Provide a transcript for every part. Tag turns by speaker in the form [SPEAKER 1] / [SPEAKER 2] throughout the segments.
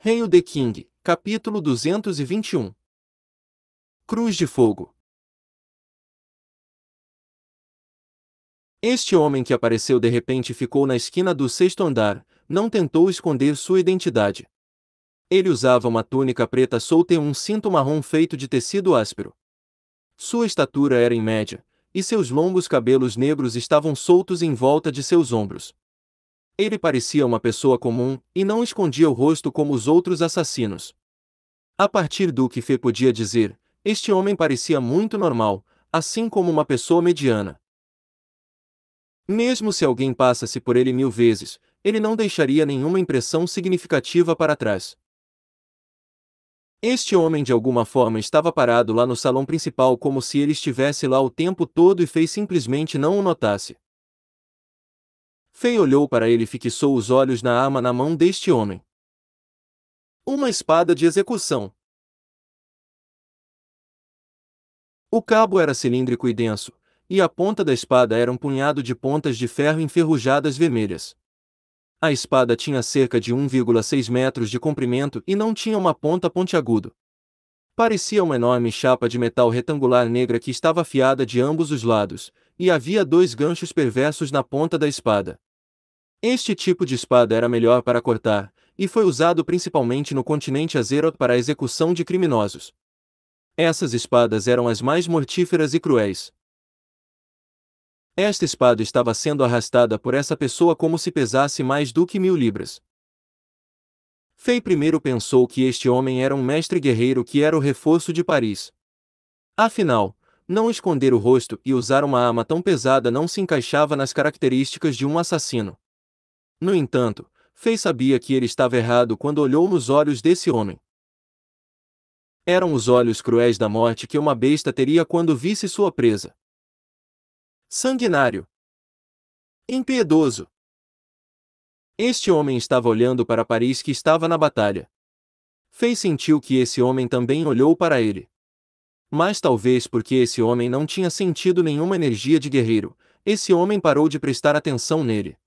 [SPEAKER 1] Hail the King, capítulo 221. Cruz de Fogo. Este homem que apareceu de repente ficou na esquina do sexto andar, não tentou esconder sua identidade. Ele usava uma túnica preta solta e um cinto marrom feito de tecido áspero. Sua estatura era em média, e seus longos cabelos negros estavam soltos em volta de seus ombros. Ele parecia uma pessoa comum, e não escondia o rosto como os outros assassinos. A partir do que Fê podia dizer, este homem parecia muito normal, assim como uma pessoa mediana. Mesmo se alguém passasse por ele 1000 vezes, ele não deixaria nenhuma impressão significativa para trás. Este homem de alguma forma estava parado lá no salão principal como se ele estivesse lá o tempo todo e Fê simplesmente não o notasse. Fê olhou para ele e fixou os olhos na arma na mão deste homem. Uma espada de execução. O cabo era cilíndrico e denso, e a ponta da espada era um punhado de pontas de ferro enferrujadas vermelhas. A espada tinha cerca de 1,6 metros de comprimento e não tinha uma ponta pontiaguda. Parecia uma enorme chapa de metal retangular negra que estava afiada de ambos os lados, e havia 2 ganchos perversos na ponta da espada. Este tipo de espada era melhor para cortar, e foi usado principalmente no continente Azeroth para a execução de criminosos. Essas espadas eram as mais mortíferas e cruéis. Esta espada estava sendo arrastada por essa pessoa como se pesasse mais do que 1000 libras. Fei primeiro pensou que este homem era um mestre guerreiro que era o reforço de Paris. Afinal, não esconder o rosto e usar uma arma tão pesada não se encaixava nas características de um assassino. No entanto, Fei sabia que ele estava errado quando olhou nos olhos desse homem. Eram os olhos cruéis da morte que uma besta teria quando visse sua presa. Sanguinário. Impiedoso. Este homem estava olhando para Paris que estava na batalha. Fei sentiu que esse homem também olhou para ele. Mas talvez porque esse homem não tinha sentido nenhuma energia de guerreiro, esse homem parou de prestar atenção nele.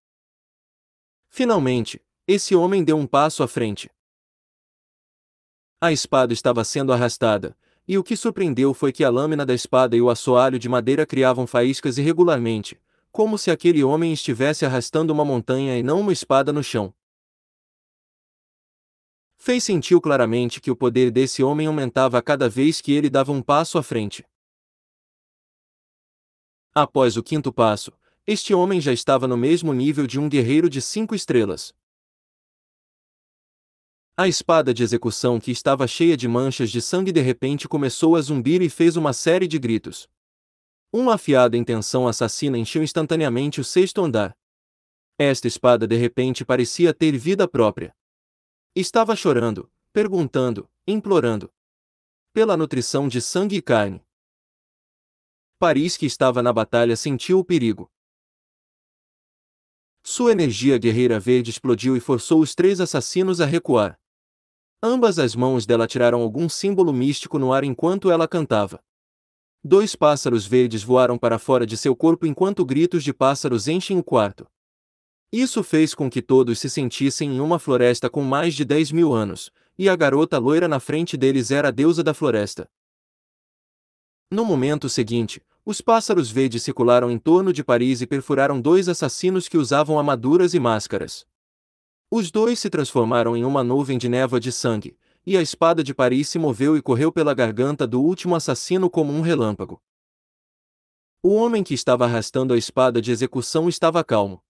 [SPEAKER 1] Finalmente, esse homem deu um passo à frente. A espada estava sendo arrastada, e o que surpreendeu foi que a lâmina da espada e o assoalho de madeira criavam faíscas irregularmente, como se aquele homem estivesse arrastando uma montanha e não uma espada no chão. Fei sentiu claramente que o poder desse homem aumentava a cada vez que ele dava um passo à frente. Após o 5º passo, este homem já estava no mesmo nível de um guerreiro de 5 estrelas. A espada de execução que estava cheia de manchas de sangue de repente começou a zumbir e fez uma série de gritos. Uma afiada intenção assassina encheu instantaneamente o 6º andar. Esta espada de repente parecia ter vida própria. Estava chorando, perguntando, implorando pela nutrição de sangue e carne. Paris, que estava na batalha, sentiu o perigo. Sua energia guerreira verde explodiu e forçou os 3 assassinos a recuar. Ambas as mãos dela tiraram algum símbolo místico no ar enquanto ela cantava. 2 pássaros verdes voaram para fora de seu corpo enquanto gritos de pássaros enchem o quarto. Isso fez com que todos se sentissem em uma floresta com mais de 10.000 anos, e a garota loira na frente deles era a deusa da floresta. No momento seguinte, os pássaros verdes circularam em torno de Paris e perfuraram 2 assassinos que usavam armaduras e máscaras. Os 2 se transformaram em uma nuvem de névoa de sangue, e a espada de Paris se moveu e correu pela garganta do último assassino como um relâmpago. O homem que estava arrastando a espada de execução estava calmo.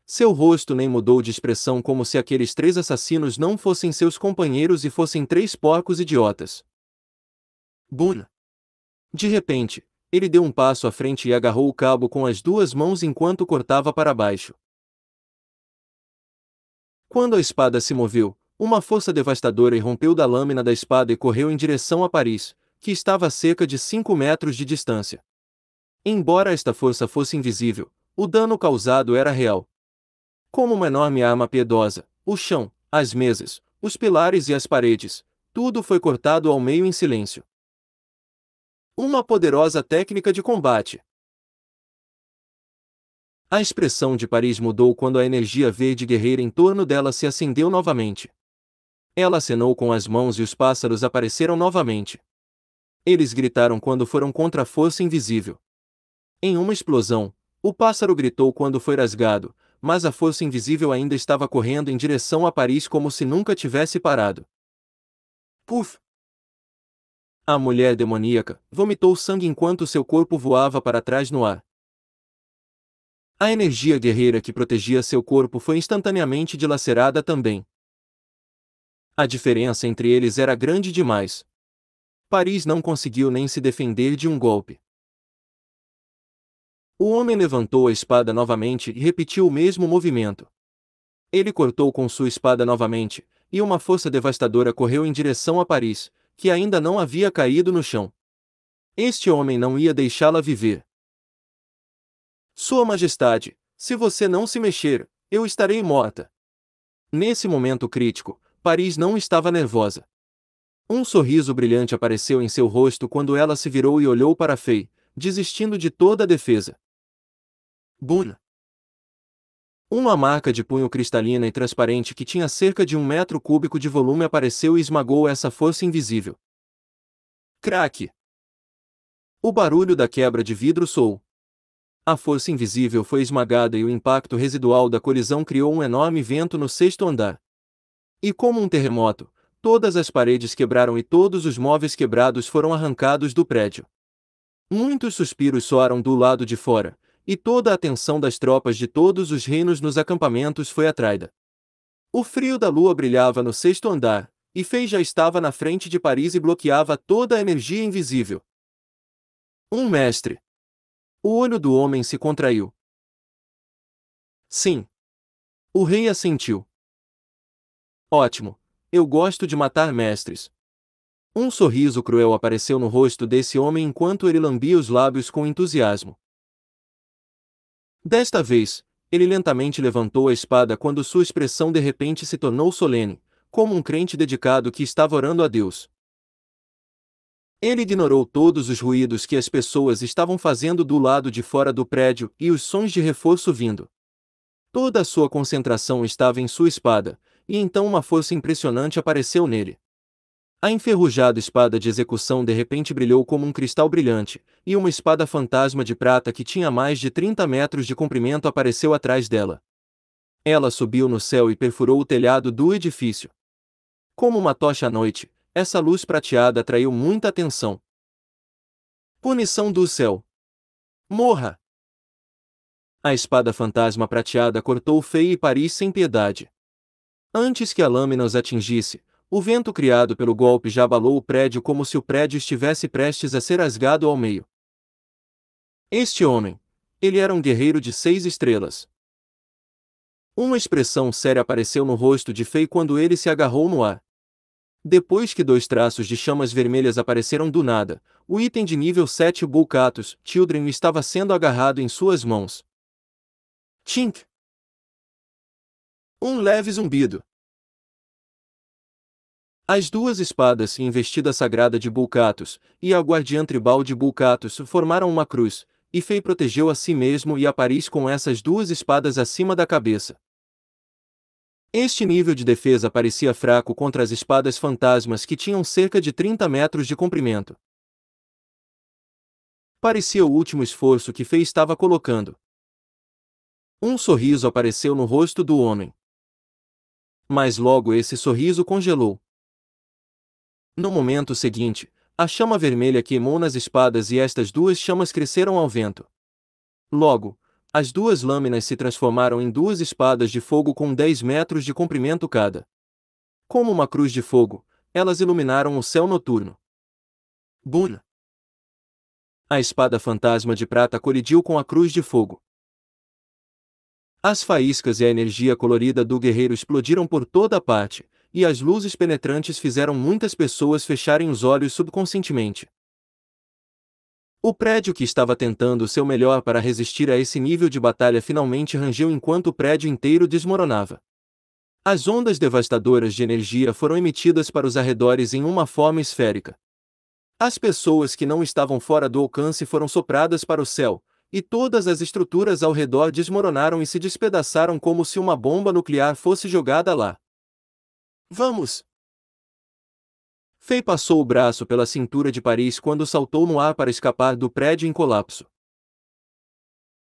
[SPEAKER 1] Seu rosto nem mudou de expressão, como se aqueles 3 assassinos não fossem seus companheiros e fossem 3 porcos idiotas. Bum! De repente, ele deu um passo à frente e agarrou o cabo com as 2 mãos enquanto cortava para baixo. Quando a espada se moveu, uma força devastadora irrompeu da lâmina da espada e correu em direção a Paris, que estava a cerca de 5 metros de distância. Embora esta força fosse invisível, o dano causado era real. Como uma enorme arma piedosa, o chão, as mesas, os pilares e as paredes, tudo foi cortado ao meio em silêncio. Uma poderosa técnica de combate. A expressão de Paris mudou quando a energia verde guerreira em torno dela se acendeu novamente. Ela acenou com as mãos e os pássaros apareceram novamente. Eles gritaram quando foram contra a força invisível. Em uma explosão, o pássaro gritou quando foi rasgado, mas a força invisível ainda estava correndo em direção a Paris como se nunca tivesse parado. Puf! A mulher demoníaca vomitou sangue enquanto seu corpo voava para trás no ar. A energia guerreira que protegia seu corpo foi instantaneamente dilacerada também. A diferença entre eles era grande demais. Paris não conseguiu nem se defender de um golpe. O homem levantou a espada novamente e repetiu o mesmo movimento. Ele cortou com sua espada novamente, e uma força devastadora correu em direção a Paris, que ainda não havia caído no chão. Este homem não ia deixá-la viver. Sua Majestade, se você não se mexer, eu estarei morta. Nesse momento crítico, Paris não estava nervosa. Um sorriso brilhante apareceu em seu rosto quando ela se virou e olhou para Fei, desistindo de toda a defesa. Bum! Uma marca de punho cristalina e transparente que tinha cerca de 1 metro cúbico de volume apareceu e esmagou essa força invisível. Craque! O barulho da quebra de vidro soou. A força invisível foi esmagada e o impacto residual da colisão criou um enorme vento no 6º andar. E como um terremoto, todas as paredes quebraram e todos os móveis quebrados foram arrancados do prédio. Muitos suspiros soaram do lado de fora, e toda a atenção das tropas de todos os reinos nos acampamentos foi atraída. O frio da lua brilhava no 6º andar, e Fei já estava na frente de Paris e bloqueava toda a energia invisível. Um mestre. O olho do homem se contraiu. Sim. O rei assentiu. Ótimo. Eu gosto de matar mestres. Um sorriso cruel apareceu no rosto desse homem enquanto ele lambia os lábios com entusiasmo. Desta vez, ele lentamente levantou a espada quando sua expressão de repente se tornou solene, como um crente dedicado que estava orando a Deus. Ele ignorou todos os ruídos que as pessoas estavam fazendo do lado de fora do prédio e os sons de reforço vindo. Toda a sua concentração estava em sua espada, e então uma força impressionante apareceu nele. A enferrujada espada de execução de repente brilhou como um cristal brilhante, e uma espada fantasma de prata que tinha mais de 30 metros de comprimento apareceu atrás dela. Ela subiu no céu e perfurou o telhado do edifício. Como uma tocha à noite, essa luz prateada atraiu muita atenção. Punição do céu. Morra! A espada fantasma prateada cortou Fei e Paris sem piedade. Antes que a lâmina os atingisse, o vento criado pelo golpe já abalou o prédio como se o prédio estivesse prestes a ser rasgado ao meio. Este homem, ele era um guerreiro de 6 estrelas. Uma expressão séria apareceu no rosto de Fei quando ele se agarrou no ar. Depois que 2 traços de chamas vermelhas apareceram do nada, o item de nível 7 Bulcatus, Children estava sendo agarrado em suas mãos. Tink! Um leve zumbido. As 2 espadas e investida sagrada de Bulcatus, e a guardiã tribal de Bulcatus formaram uma cruz, e Fei protegeu a si mesmo e a Paris com essas 2 espadas acima da cabeça. Este nível de defesa parecia fraco contra as espadas fantasmas que tinham cerca de 30 metros de comprimento. Parecia o último esforço que Fei estava colocando. Um sorriso apareceu no rosto do homem. Mas logo esse sorriso congelou. No momento seguinte, a chama vermelha queimou nas espadas e estas 2 chamas cresceram ao vento. Logo, as 2 lâminas se transformaram em 2 espadas de fogo com 10 metros de comprimento cada. Como uma cruz de fogo, elas iluminaram o céu noturno. Bum! A espada fantasma de prata colidiu com a cruz de fogo. As faíscas e a energia colorida do guerreiro explodiram por toda a parte, e as luzes penetrantes fizeram muitas pessoas fecharem os olhos subconscientemente. O prédio que estava tentando o seu melhor para resistir a esse nível de batalha finalmente rangeu enquanto o prédio inteiro desmoronava. As ondas devastadoras de energia foram emitidas para os arredores em uma forma esférica. As pessoas que não estavam fora do alcance foram sopradas para o céu, e todas as estruturas ao redor desmoronaram e se despedaçaram como se uma bomba nuclear fosse jogada lá. Vamos! Fei passou o braço pela cintura de Paris quando saltou no ar para escapar do prédio em colapso.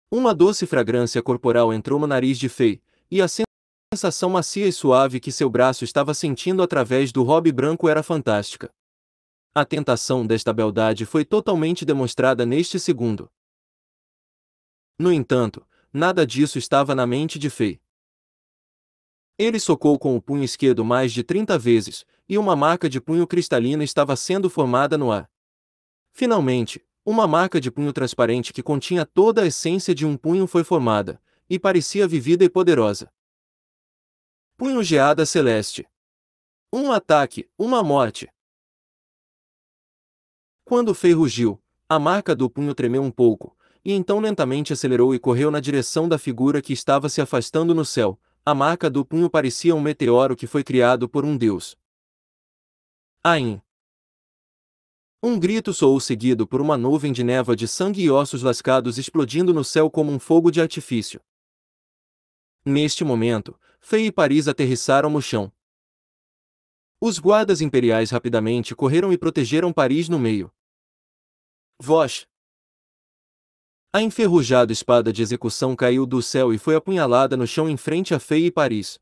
[SPEAKER 1] Uma doce fragrância corporal entrou no nariz de Fei, e a sensação macia e suave que seu braço estava sentindo através do robe branco era fantástica. A tentação desta beldade foi totalmente demonstrada neste segundo. No entanto, nada disso estava na mente de Fei. Ele socou com o punho esquerdo mais de 30 vezes, e uma marca de punho cristalina estava sendo formada no ar. Finalmente, uma marca de punho transparente que continha toda a essência de um punho foi formada, e parecia vivida e poderosa. Punho geada celeste. Um ataque, uma morte. Quando Fei rugiu, a marca do punho tremeu um pouco, e então lentamente acelerou e correu na direção da figura que estava se afastando no céu. A marca do punho parecia um meteoro que foi criado por um deus. Ain! Um grito soou seguido por uma nuvem de névoa de sangue e ossos lascados explodindo no céu como um fogo de artifício. Neste momento, Fei e Paris aterrissaram no chão. Os guardas imperiais rapidamente correram e protegeram Paris no meio. Vosh! A enferrujada espada de execução caiu do céu e foi apunhalada no chão em frente a Fei e Paris.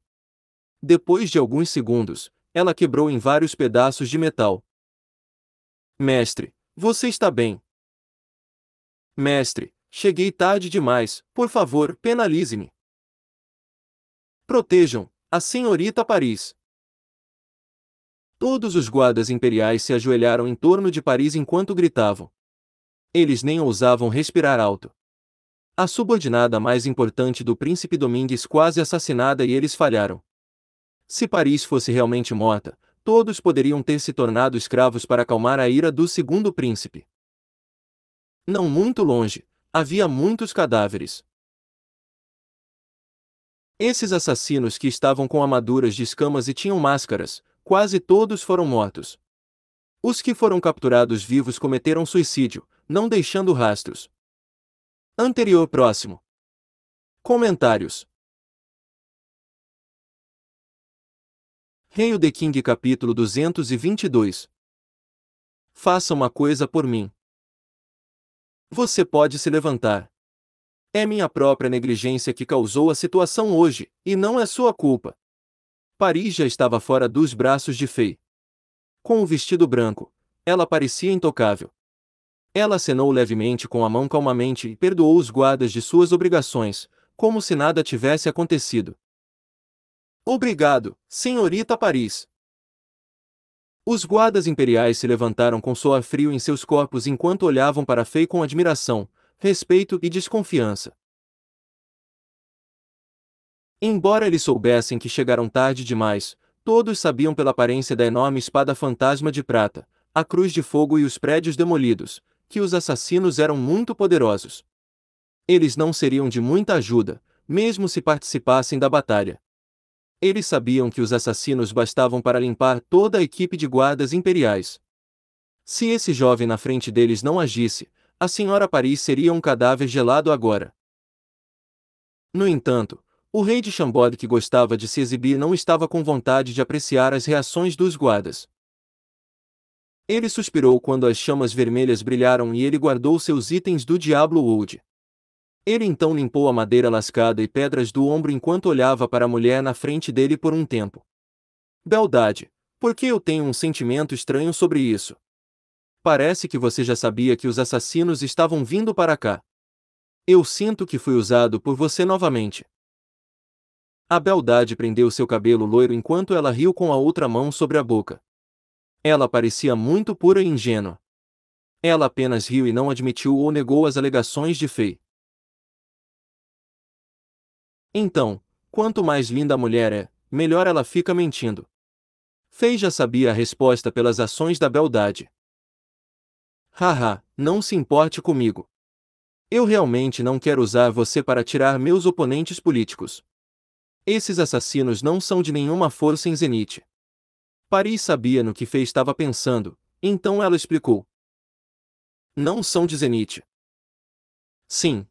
[SPEAKER 1] Depois de alguns segundos, ela quebrou em vários pedaços de metal. Mestre, você está bem? Mestre, cheguei tarde demais, por favor, penalize-me. Protejam a senhorita Paris. Todos os guardas imperiais se ajoelharam em torno de Paris enquanto gritavam. Eles nem ousavam respirar alto. A subordinada mais importante do príncipe Domingues quase assassinada e eles falharam. Se Paris fosse realmente morta, todos poderiam ter se tornado escravos para acalmar a ira do segundo príncipe. Não muito longe, havia muitos cadáveres. Esses assassinos que estavam com armaduras de escamas e tinham máscaras, quase todos foram mortos. Os que foram capturados vivos cometeram suicídio, não deixando rastros. Anterior próximo. Comentários. Hail the King capítulo 222. Faça uma coisa por mim. Você pode se levantar. É minha própria negligência que causou a situação hoje, e não é sua culpa. Paris já estava fora dos braços de Fei. Com o vestido branco, ela parecia intocável. Ela acenou levemente com a mão calmamente e perdoou os guardas de suas obrigações, como se nada tivesse acontecido. Obrigado, senhorita Paris. Os guardas imperiais se levantaram com suor frio em seus corpos enquanto olhavam para Fei com admiração, respeito e desconfiança. Embora eles soubessem que chegaram tarde demais, todos sabiam pela aparência da enorme espada fantasma de prata, a cruz de fogo e os prédios demolidos, que os assassinos eram muito poderosos. Eles não seriam de muita ajuda, mesmo se participassem da batalha. Eles sabiam que os assassinos bastavam para limpar toda a equipe de guardas imperiais. Se esse jovem na frente deles não agisse, a senhora Paris seria um cadáver gelado agora. No entanto, o rei de Chambord que gostava de se exibir não estava com vontade de apreciar as reações dos guardas. Ele suspirou quando as chamas vermelhas brilharam e ele guardou seus itens do Diablo Wood. Ele então limpou a madeira lascada e pedras do ombro enquanto olhava para a mulher na frente dele por um tempo. Beldade, por que eu tenho um sentimento estranho sobre isso? Parece que você já sabia que os assassinos estavam vindo para cá. Eu sinto que fui usado por você novamente. A beldade prendeu seu cabelo loiro enquanto ela riu com a outra mão sobre a boca. Ela parecia muito pura e ingênua. Ela apenas riu e não admitiu ou negou as alegações de Fei. Então, quanto mais linda a mulher é, melhor ela fica mentindo. Fei já sabia a resposta pelas ações da beldade. Haha, não se importe comigo. Eu realmente não quero usar você para tirar meus oponentes políticos. Esses assassinos não são de nenhuma força em Zenith. Paris sabia no que Fei estava pensando, então ela explicou. Não são de Zenith. Sim.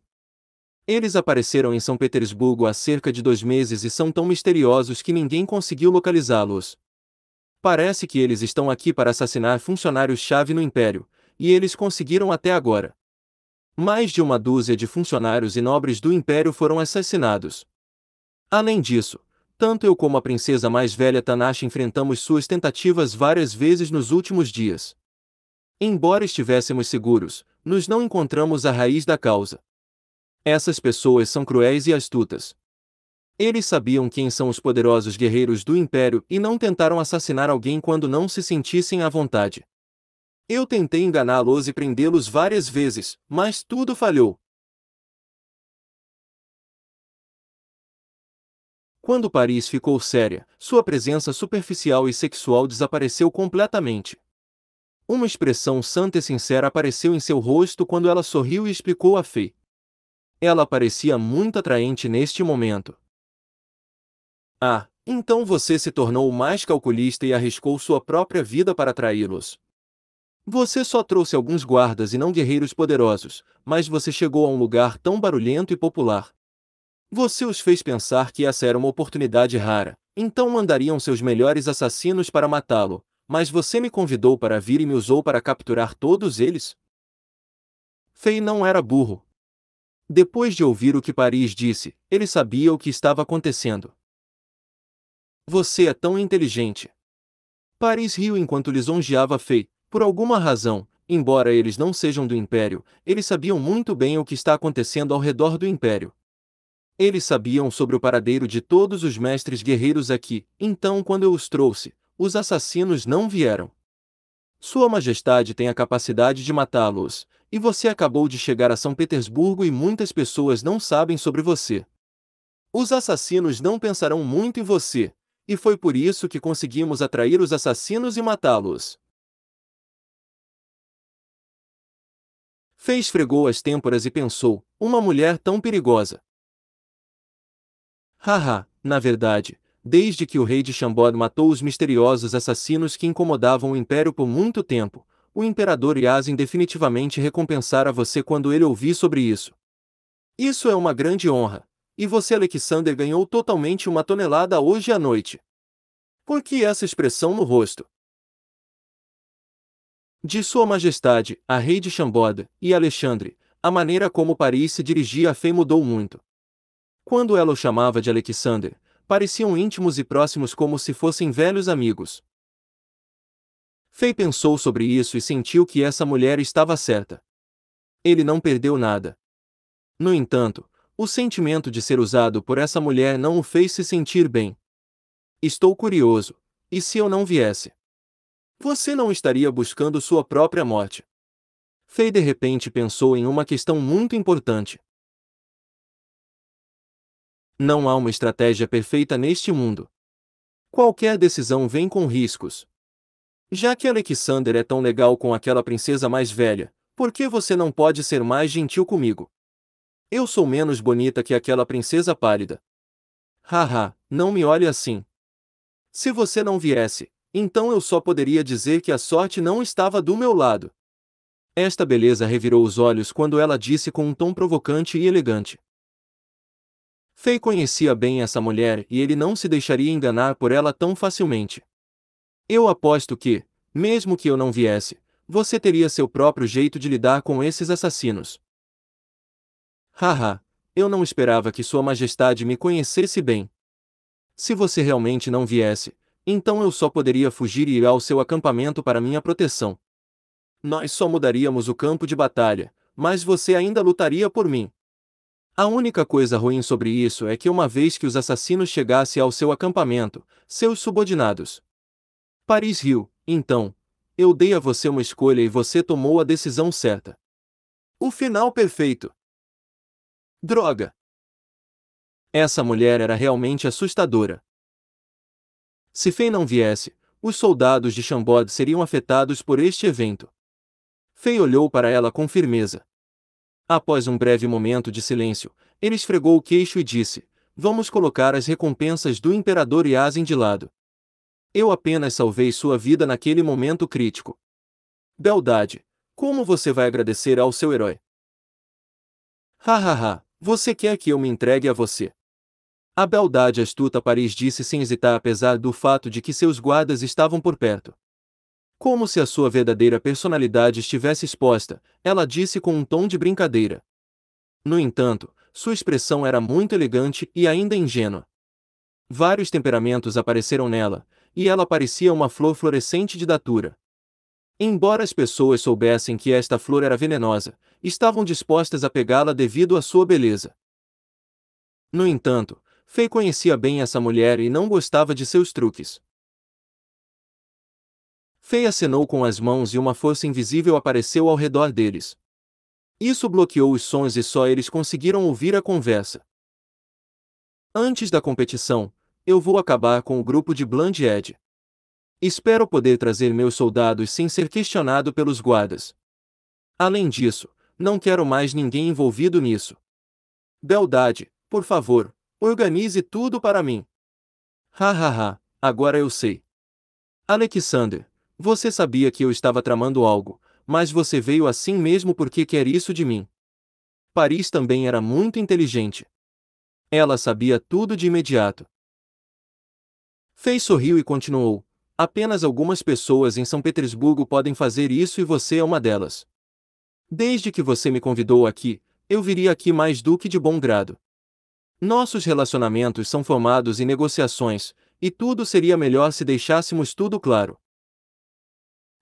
[SPEAKER 1] Eles apareceram em São Petersburgo há cerca de 2 meses e são tão misteriosos que ninguém conseguiu localizá-los. Parece que eles estão aqui para assassinar funcionários-chave no Império, e eles conseguiram até agora. Mais de uma dúzia de funcionários e nobres do Império foram assassinados. Além disso, tanto eu como a princesa mais velha Tanashi enfrentamos suas tentativas várias vezes nos últimos dias. Embora estivéssemos seguros, nos não encontramos a raiz da causa. Essas pessoas são cruéis e astutas. Eles sabiam quem são os poderosos guerreiros do Império e não tentaram assassinar alguém quando não se sentissem à vontade. Eu tentei enganá-los e prendê-los várias vezes, mas tudo falhou. Quando Paris ficou séria, sua presença superficial e sexual desapareceu completamente. Uma expressão santa e sincera apareceu em seu rosto quando ela sorriu e explicou a Fei. Ela parecia muito atraente neste momento. Ah, então você se tornou mais calculista e arriscou sua própria vida para atraí-los. Você só trouxe alguns guardas e não guerreiros poderosos, mas você chegou a um lugar tão barulhento e popular. Você os fez pensar que essa era uma oportunidade rara, então mandariam seus melhores assassinos para matá-lo, mas você me convidou para vir e me usou para capturar todos eles? Fei não era burro. Depois de ouvir o que Paris disse, ele sabia o que estava acontecendo. Você é tão inteligente. Paris riu enquanto lisonjeava Fei. Por alguma razão, embora eles não sejam do Império, eles sabiam muito bem o que está acontecendo ao redor do Império. Eles sabiam sobre o paradeiro de todos os mestres guerreiros aqui, então quando eu os trouxe, os assassinos não vieram. Sua Majestade tem a capacidade de matá-los, e você acabou de chegar a São Petersburgo e muitas pessoas não sabem sobre você. Os assassinos não pensarão muito em você, e foi por isso que conseguimos atrair os assassinos e matá-los. Fei esfregou as têmporas e pensou, uma mulher tão perigosa. Haha, na verdade, desde que o rei de Chambord matou os misteriosos assassinos que incomodavam o Império por muito tempo, o Imperador Yasin definitivamente recompensara você quando ele ouvir sobre isso. Isso é uma grande honra, e você Alexander ganhou totalmente uma tonelada hoje à noite. Por que essa expressão no rosto? De Sua Majestade, a Rei de Chambord, e Alexandre, a maneira como Paris se dirigia a Fei mudou muito. Quando ela o chamava de Alexander, pareciam íntimos e próximos como se fossem velhos amigos. Fei pensou sobre isso e sentiu que essa mulher estava certa. Ele não perdeu nada. No entanto, o sentimento de ser usado por essa mulher não o fez se sentir bem. Estou curioso. E se eu não viesse? Você não estaria buscando sua própria morte? Fei de repente pensou em uma questão muito importante. Não há uma estratégia perfeita neste mundo. Qualquer decisão vem com riscos. Já que Alexander é tão legal com aquela princesa mais velha, por que você não pode ser mais gentil comigo? Eu sou menos bonita que aquela princesa pálida. Haha, não me olhe assim. Se você não viesse, então eu só poderia dizer que a sorte não estava do meu lado. Esta beleza revirou os olhos quando ela disse com um tom provocante e elegante. Fei conhecia bem essa mulher e ele não se deixaria enganar por ela tão facilmente. Eu aposto que, mesmo que eu não viesse, você teria seu próprio jeito de lidar com esses assassinos. Haha, eu não esperava que Sua Majestade me conhecesse bem. Se você realmente não viesse, então eu só poderia fugir e ir ao seu acampamento para minha proteção. Nós só mudaríamos o campo de batalha, mas você ainda lutaria por mim. A única coisa ruim sobre isso é que uma vez que os assassinos chegassem ao seu acampamento, seus subordinados. Paris riu, então. Eu dei a você uma escolha e você tomou a decisão certa. O final perfeito. Droga! Essa mulher era realmente assustadora. Se Fei não viesse, os soldados de Chambord seriam afetados por este evento. Fei olhou para ela com firmeza. Após um breve momento de silêncio, ele esfregou o queixo e disse: Vamos colocar as recompensas do Imperador Yasin de lado. Eu apenas salvei sua vida naquele momento crítico. Beldade, como você vai agradecer ao seu herói? Hahaha, você quer que eu me entregue a você? A beldade astuta Paris disse sem hesitar apesar do fato de que seus guardas estavam por perto. Como se a sua verdadeira personalidade estivesse exposta, ela disse com um tom de brincadeira. No entanto, sua expressão era muito elegante e ainda ingênua. Vários temperamentos apareceram nela, e ela parecia uma flor florescente de datura. Embora as pessoas soubessem que esta flor era venenosa, estavam dispostas a pegá-la devido à sua beleza. No entanto, Fei conhecia bem essa mulher e não gostava de seus truques. Fei acenou com as mãos e uma força invisível apareceu ao redor deles. Isso bloqueou os sons e só eles conseguiram ouvir a conversa. Antes da competição, eu vou acabar com o grupo de Bland Edge. Espero poder trazer meus soldados sem ser questionado pelos guardas. Além disso, não quero mais ninguém envolvido nisso. Beldade, por favor, organize tudo para mim. Hahaha, agora eu sei. Alexander, você sabia que eu estava tramando algo, mas você veio assim mesmo porque quer isso de mim. Paris também era muito inteligente. Ela sabia tudo de imediato. Fei sorriu e continuou. Apenas algumas pessoas em São Petersburgo podem fazer isso e você é uma delas. Desde que você me convidou aqui, eu viria aqui mais do que de bom grado. Nossos relacionamentos são formados em negociações, e tudo seria melhor se deixássemos tudo claro.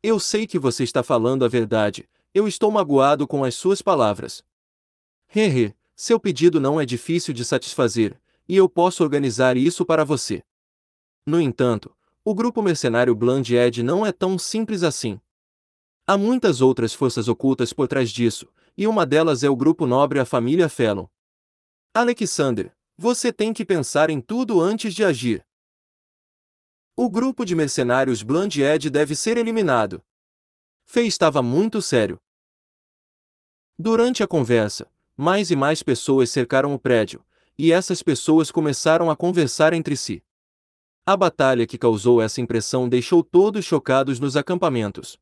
[SPEAKER 1] Eu sei que você está falando a verdade, eu estou magoado com as suas palavras. Hehe, seu pedido não é difícil de satisfazer, e eu posso organizar isso para você. No entanto, o grupo mercenário Bland Edge não é tão simples assim. Há muitas outras forças ocultas por trás disso, e uma delas é o grupo nobre a família Fallon. Alexander, você tem que pensar em tudo antes de agir. O grupo de mercenários Bland Edge deve ser eliminado. Fei estava muito sério. Durante a conversa, mais e mais pessoas cercaram o prédio, e essas pessoas começaram a conversar entre si. A batalha que causou essa impressão deixou todos chocados nos acampamentos.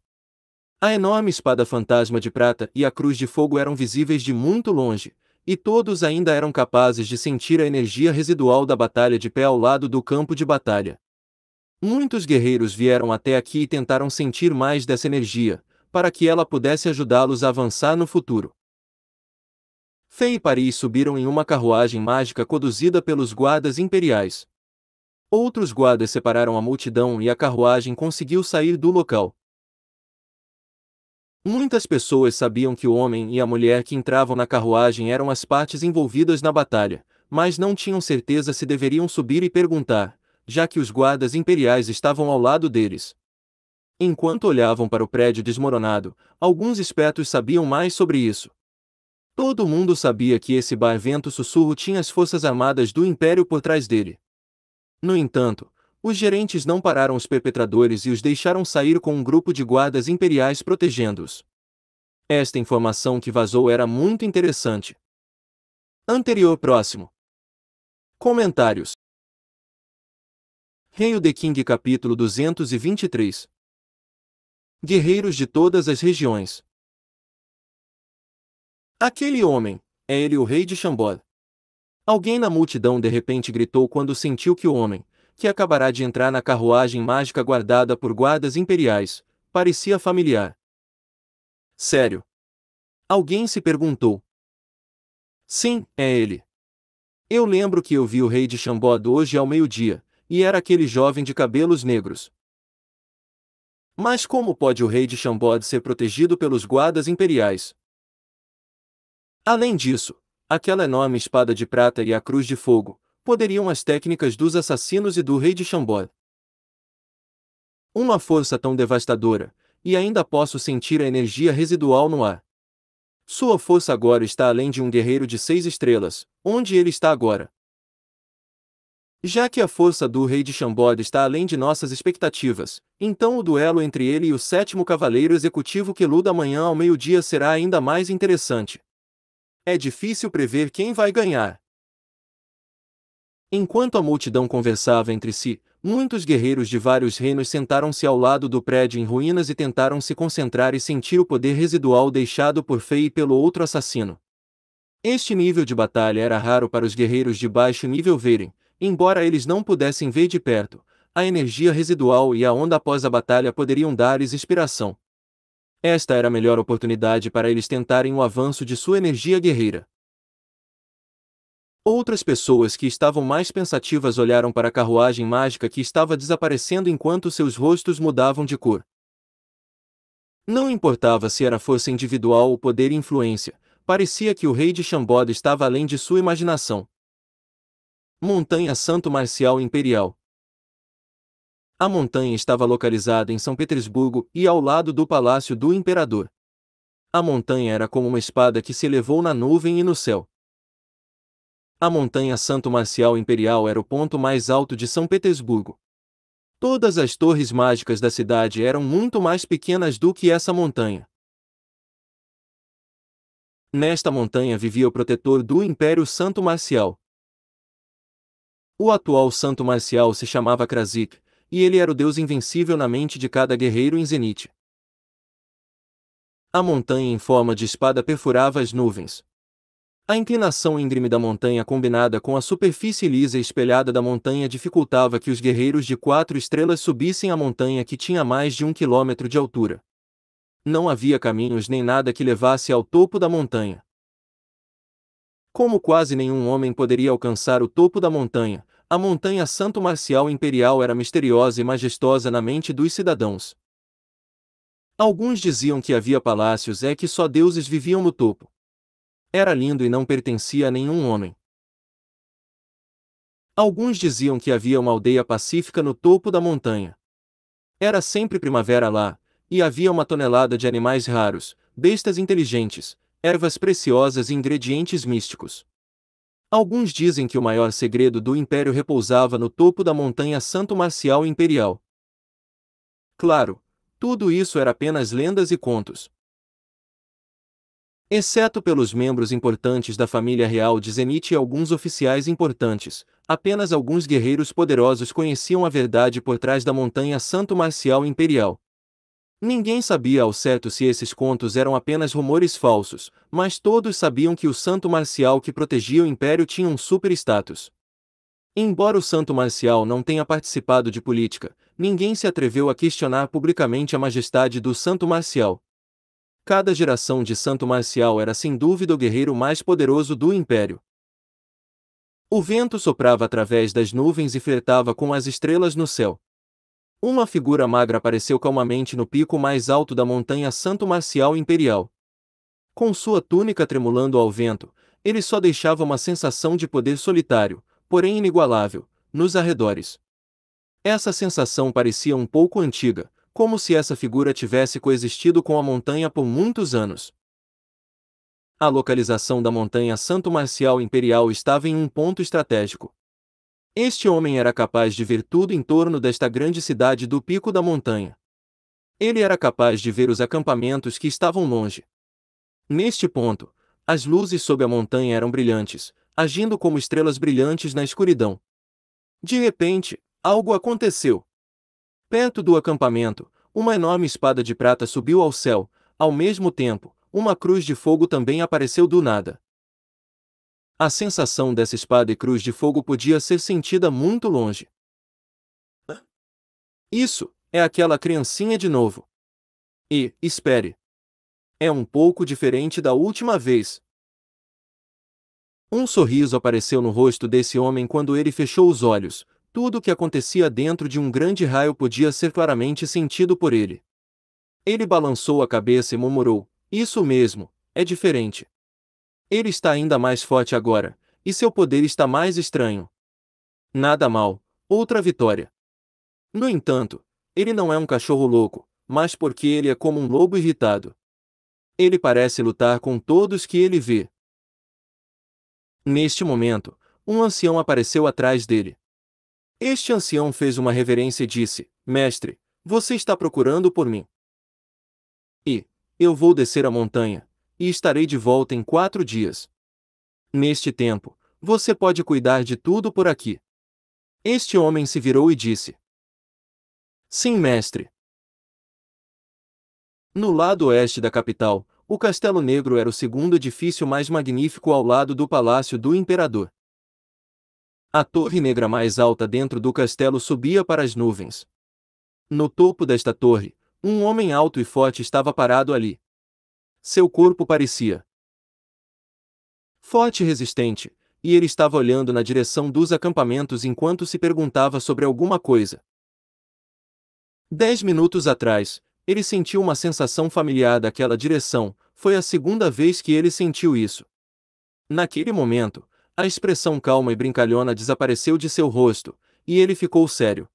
[SPEAKER 1] A enorme espada fantasma de prata e a cruz de fogo eram visíveis de muito longe, e todos ainda eram capazes de sentir a energia residual da batalha de pé ao lado do campo de batalha. Muitos guerreiros vieram até aqui e tentaram sentir mais dessa energia, para que ela pudesse ajudá-los a avançar no futuro. Fei e Paris subiram em uma carruagem mágica conduzida pelos guardas imperiais. Outros guardas separaram a multidão e a carruagem conseguiu sair do local. Muitas pessoas sabiam que o homem e a mulher que entravam na carruagem eram as partes envolvidas na batalha, mas não tinham certeza se deveriam subir e perguntar, já que os guardas imperiais estavam ao lado deles. Enquanto olhavam para o prédio desmoronado, alguns espertos sabiam mais sobre isso. Todo mundo sabia que esse bar-vento sussurro tinha as forças armadas do Império por trás dele. No entanto, os gerentes não pararam os perpetradores e os deixaram sair com um grupo de guardas imperiais protegendo-os. Esta informação que vazou era muito interessante. Anterior próximo. Comentários. Hail the King capítulo 223. Guerreiros de todas as regiões. Aquele homem, é ele o rei de Chambord. Alguém na multidão de repente gritou quando sentiu que o homem, que acabará de entrar na carruagem mágica guardada por guardas imperiais, parecia familiar. Sério? Alguém se perguntou. Sim, é ele. Eu lembro que eu vi o rei de Chambord hoje ao meio-dia, e era aquele jovem de cabelos negros. Mas como pode o rei de Chambord ser protegido pelos guardas imperiais? Além disso, aquela enorme espada de prata e a cruz de fogo, poderiam as técnicas dos assassinos e do rei de Chambord. Uma força tão devastadora, e ainda posso sentir a energia residual no ar. Sua força agora está além de um guerreiro de 6 estrelas, onde ele está agora. Já que a força do rei de Chambord está além de nossas expectativas, então o duelo entre ele e o 7º cavaleiro executivo que luta amanhã ao meio-dia será ainda mais interessante. É difícil prever quem vai ganhar. Enquanto a multidão conversava entre si, muitos guerreiros de vários reinos sentaram-se ao lado do prédio em ruínas e tentaram se concentrar e sentir o poder residual deixado por Fei e pelo outro assassino. Este nível de batalha era raro para os guerreiros de baixo nível verem, embora eles não pudessem ver de perto, a energia residual e a onda após a batalha poderiam dar-lhes inspiração. Esta era a melhor oportunidade para eles tentarem o avanço de sua energia guerreira. Outras pessoas que estavam mais pensativas olharam para a carruagem mágica que estava desaparecendo enquanto seus rostos mudavam de cor. Não importava se era força individual ou poder e influência, parecia que o rei de Shambod estava além de sua imaginação. Montanha Santo Marcial Imperial. A montanha estava localizada em São Petersburgo e ao lado do Palácio do Imperador. A montanha era como uma espada que se elevou na nuvem e no céu. A montanha Santo Marcial Imperial era o ponto mais alto de São Petersburgo. Todas as torres mágicas da cidade eram muito mais pequenas do que essa montanha. Nesta montanha vivia o protetor do Império Santo Marcial. O atual Santo Marcial se chamava Krasik, e ele era o deus invencível na mente de cada guerreiro em Zenith. A montanha em forma de espada perfurava as nuvens. A inclinação íngreme da montanha combinada com a superfície lisa e espelhada da montanha dificultava que os guerreiros de 4 estrelas subissem a montanha que tinha mais de 1 quilômetro de altura. Não havia caminhos nem nada que levasse ao topo da montanha. Como quase nenhum homem poderia alcançar o topo da montanha, a montanha Santo Marcial Imperial era misteriosa e majestosa na mente dos cidadãos. Alguns diziam que havia palácios e que só deuses viviam no topo. Era lindo e não pertencia a nenhum homem. Alguns diziam que havia uma aldeia pacífica no topo da montanha. Era sempre primavera lá, e havia 1 tonelada de animais raros, bestas inteligentes, ervas preciosas e ingredientes místicos. Alguns dizem que o maior segredo do Império repousava no topo da montanha Santo Marcial Imperial. Claro, tudo isso era apenas lendas e contos. Exceto pelos membros importantes da família real de Zenith e alguns oficiais importantes, apenas alguns guerreiros poderosos conheciam a verdade por trás da montanha Santo Marcial Imperial. Ninguém sabia ao certo se esses contos eram apenas rumores falsos, mas todos sabiam que o Santo Marcial que protegia o Império tinha um super status. Embora o Santo Marcial não tenha participado de política, ninguém se atreveu a questionar publicamente a majestade do Santo Marcial. Cada geração de Santo Marcial era sem dúvida o guerreiro mais poderoso do Império. O vento soprava através das nuvens e flertava com as estrelas no céu. Uma figura magra apareceu calmamente no pico mais alto da montanha Santo Marcial Imperial. Com sua túnica tremulando ao vento, ele só deixava uma sensação de poder solitário, porém inigualável, nos arredores. Essa sensação parecia um pouco antiga, como se essa figura tivesse coexistido com a montanha por muitos anos. A localização da montanha Santo Marcial Imperial estava em um ponto estratégico. Este homem era capaz de ver tudo em torno desta grande cidade do pico da montanha. Ele era capaz de ver os acampamentos que estavam longe. Neste ponto, as luzes sob a montanha eram brilhantes, agindo como estrelas brilhantes na escuridão. De repente, algo aconteceu. Perto do acampamento, uma enorme espada de prata subiu ao céu, ao mesmo tempo, uma cruz de fogo também apareceu do nada. A sensação dessa espada e cruz de fogo podia ser sentida muito longe. Isso, é aquela criancinha de novo. E, espere. É um pouco diferente da última vez. Um sorriso apareceu no rosto desse homem quando ele fechou os olhos. Tudo o que acontecia dentro de um grande raio podia ser claramente sentido por ele. Ele balançou a cabeça e murmurou: "Isso mesmo, é diferente. Ele está ainda mais forte agora, e seu poder está mais estranho. Nada mal, outra vitória." No entanto, ele não é um cachorro louco, mas porque ele é como um lobo irritado. Ele parece lutar com todos que ele vê. Neste momento, um ancião apareceu atrás dele. Este ancião fez uma reverência e disse: "Mestre, você está procurando por mim. E eu vou descer a montanha, e estarei de volta em 4 dias. Neste tempo, você pode cuidar de tudo por aqui." Este homem se virou e disse: "Sim, mestre." No lado oeste da capital, o Castelo Negro era o segundo edifício mais magnífico ao lado do Palácio do Imperador. A torre negra mais alta dentro do castelo subia para as nuvens. No topo desta torre, um homem alto e forte estava parado ali. Seu corpo parecia forte e resistente, e ele estava olhando na direção dos acampamentos enquanto se perguntava sobre alguma coisa. 10 minutos atrás, ele sentiu uma sensação familiar daquela direção, foi a segunda vez que ele sentiu isso. Naquele momento, a expressão calma e brincalhona desapareceu de seu rosto, e ele ficou sério.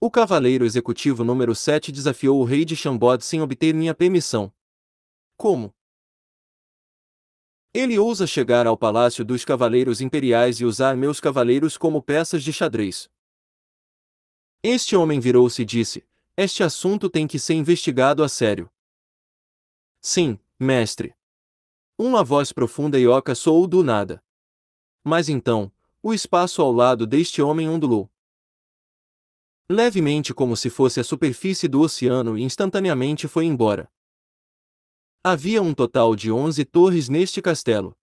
[SPEAKER 1] O cavaleiro executivo número 7 desafiou o rei de Chambord sem obter minha permissão. Como? Ele ousa chegar ao palácio dos cavaleiros imperiais e usar meus cavaleiros como peças de xadrez. Este homem virou-se e disse: este assunto tem que ser investigado a sério. Sim, mestre. Uma voz profunda e oca soou do nada. Mas então, o espaço ao lado deste homem ondulou levemente como se fosse a superfície do oceano e instantaneamente foi embora. Havia um total de 11 torres neste castelo.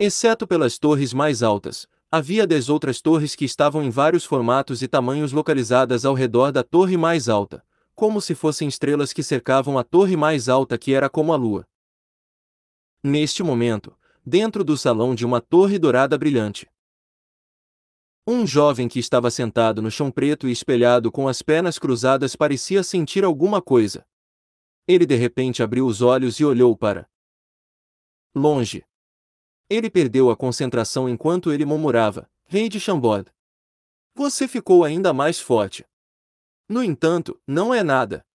[SPEAKER 1] Exceto pelas torres mais altas, havia 10 outras torres que estavam em vários formatos e tamanhos localizadas ao redor da torre mais alta, como se fossem estrelas que cercavam a torre mais alta que era como a lua. Neste momento, dentro do salão de uma torre dourada brilhante, um jovem que estava sentado no chão preto e espelhado com as pernas cruzadas parecia sentir alguma coisa. Ele de repente abriu os olhos e olhou para longe. Ele perdeu a concentração enquanto ele murmurava: Rei de Chambord, você ficou ainda mais forte. No entanto, não é nada.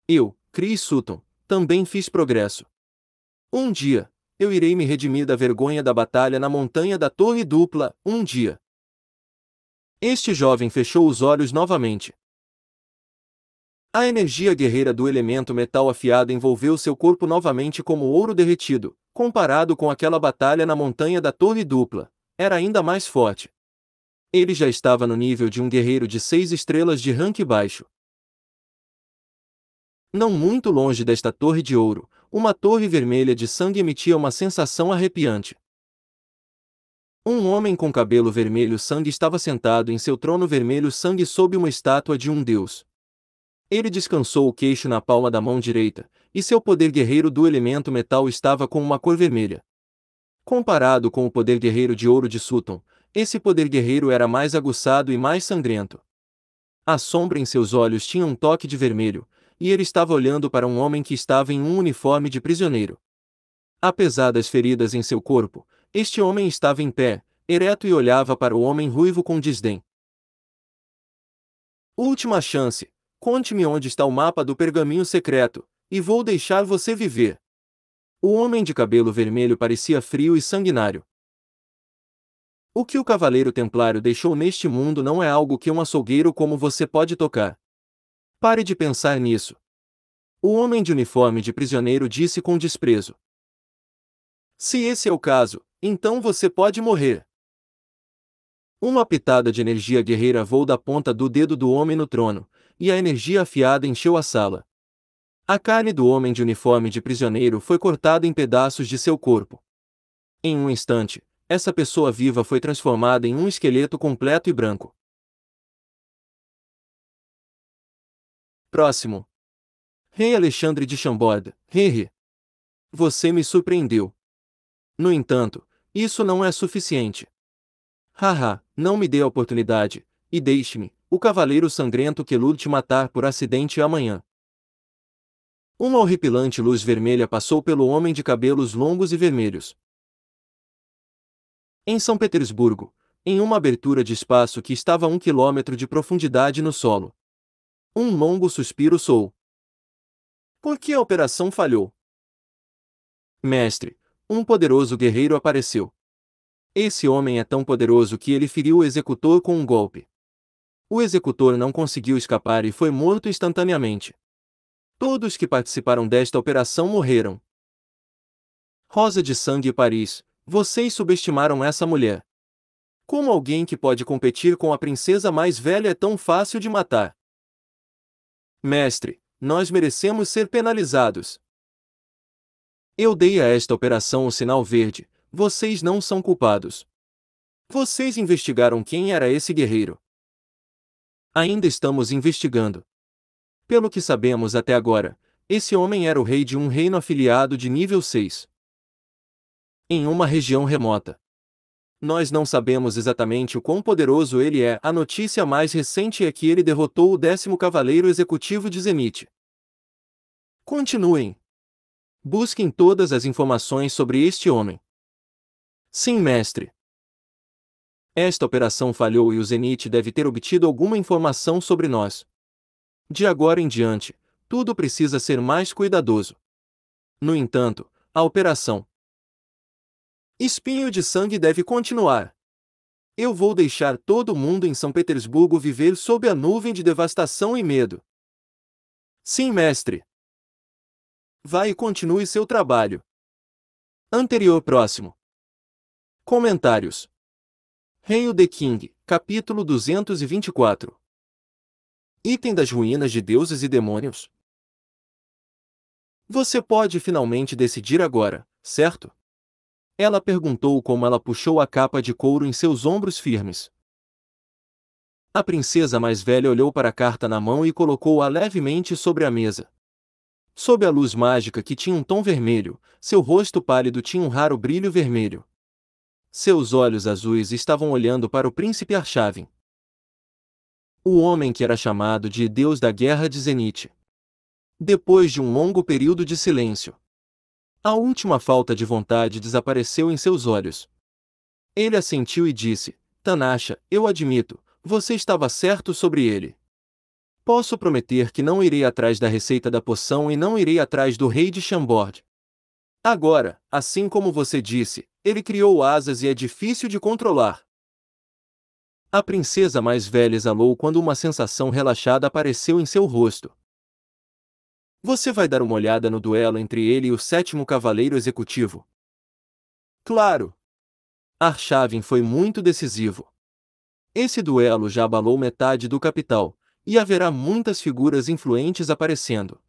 [SPEAKER 1] Eu, Chris Sutton, também fiz progresso. Um dia, eu irei me redimir da vergonha da batalha na montanha da Torre Dupla, um dia. Este jovem fechou os olhos novamente. A energia guerreira do elemento metal afiado envolveu seu corpo novamente como ouro derretido. Comparado com aquela batalha na montanha da Torre Dupla, era ainda mais forte. Ele já estava no nível de um guerreiro de 6 estrelas de rank baixo. Não muito longe desta torre de ouro, uma torre vermelha de sangue emitia uma sensação arrepiante. Um homem com cabelo vermelho sangue estava sentado em seu trono vermelho sangue sob uma estátua de um deus. Ele descansou o queixo na palma da mão direita, e seu poder guerreiro do elemento metal estava com uma cor vermelha. Comparado com o poder guerreiro de ouro de Sutton, esse poder guerreiro era mais aguçado e mais sangrento. A sombra em seus olhos tinha um toque de vermelho, e ele estava olhando para um homem que estava em um uniforme de prisioneiro. Apesar das feridas em seu corpo, este homem estava em pé, ereto e olhava para o homem ruivo com desdém. Última chance. Conte-me onde está o mapa do pergaminho secreto, e vou deixar você viver. O homem de cabelo vermelho parecia frio e sanguinário. O que o cavaleiro templário deixou neste mundo não é algo que um açougueiro como você pode tocar. Pare de pensar nisso. O homem de uniforme de prisioneiro disse com desprezo. Se esse é o caso, então você pode morrer. Uma pitada de energia guerreira voou da ponta do dedo do homem no trono, e a energia afiada encheu a sala. A carne do homem de uniforme de prisioneiro foi cortada em pedaços de seu corpo. Em um instante, essa pessoa viva foi transformada em um esqueleto completo e branco. Próximo. Rei Alexandre de Chambord, Rei. Você me surpreendeu. No entanto, isso não é suficiente. Haha, não me dê a oportunidade, e deixe-me, o cavaleiro sangrento que lute te matar por acidente amanhã. Uma horripilante luz vermelha passou pelo homem de cabelos longos e vermelhos. Em São Petersburgo, em uma abertura de espaço que estava a 1 quilômetro de profundidade no solo. Um longo suspiro soou. Por que a operação falhou? Mestre, um poderoso guerreiro apareceu. Esse homem é tão poderoso que ele feriu o executor com um golpe. O executor não conseguiu escapar e foi morto instantaneamente. Todos que participaram desta operação morreram. Rosa de Sangue e Paris, vocês subestimaram essa mulher. Como alguém que pode competir com a princesa mais velha é tão fácil de matar? Mestre, nós merecemos ser penalizados. Eu dei a esta operação o sinal verde, vocês não são culpados. Vocês investigaram quem era esse guerreiro. Ainda estamos investigando. Pelo que sabemos até agora, esse homem era o rei de um reino afiliado de nível 6. Em uma região remota. Nós não sabemos exatamente o quão poderoso ele é. A notícia mais recente é que ele derrotou o 10º Cavaleiro Executivo de Zenith. Continuem. Busquem todas as informações sobre este homem. Sim, mestre. Esta operação falhou e o Zenith deve ter obtido alguma informação sobre nós. De agora em diante, tudo precisa ser mais cuidadoso. No entanto, a operação Espinho de Sangue deve continuar. Eu vou deixar todo mundo em São Petersburgo viver sob a nuvem de devastação e medo. Sim, mestre. Vá e continue seu trabalho. Anterior próximo. Comentários. Hail the King, capítulo 224. Item das ruínas de deuses e demônios. Você pode finalmente decidir agora, certo? Ela perguntou como ela puxou a capa de couro em seus ombros firmes. A princesa mais velha olhou para a carta na mão e colocou-a levemente sobre a mesa. Sob a luz mágica que tinha um tom vermelho, seu rosto pálido tinha um raro brilho vermelho. Seus olhos azuis estavam olhando para o príncipe Arshavin. O homem que era chamado de Deus da Guerra de Zenith. Depois de um longo período de silêncio, a última falta de vontade desapareceu em seus olhos. Ele assentiu e disse: Tanasha, eu admito, você estava certo sobre ele. Posso prometer que não irei atrás da receita da poção e não irei atrás do rei de Chambord. Agora, assim como você disse, ele criou asas e é difícil de controlar. A princesa mais velha exalou quando uma sensação relaxada apareceu em seu rosto. Você vai dar uma olhada no duelo entre ele e o 7º Cavaleiro Executivo? Claro! Arshavin foi muito decisivo. Esse duelo já abalou metade do capital, e haverá muitas figuras influentes aparecendo.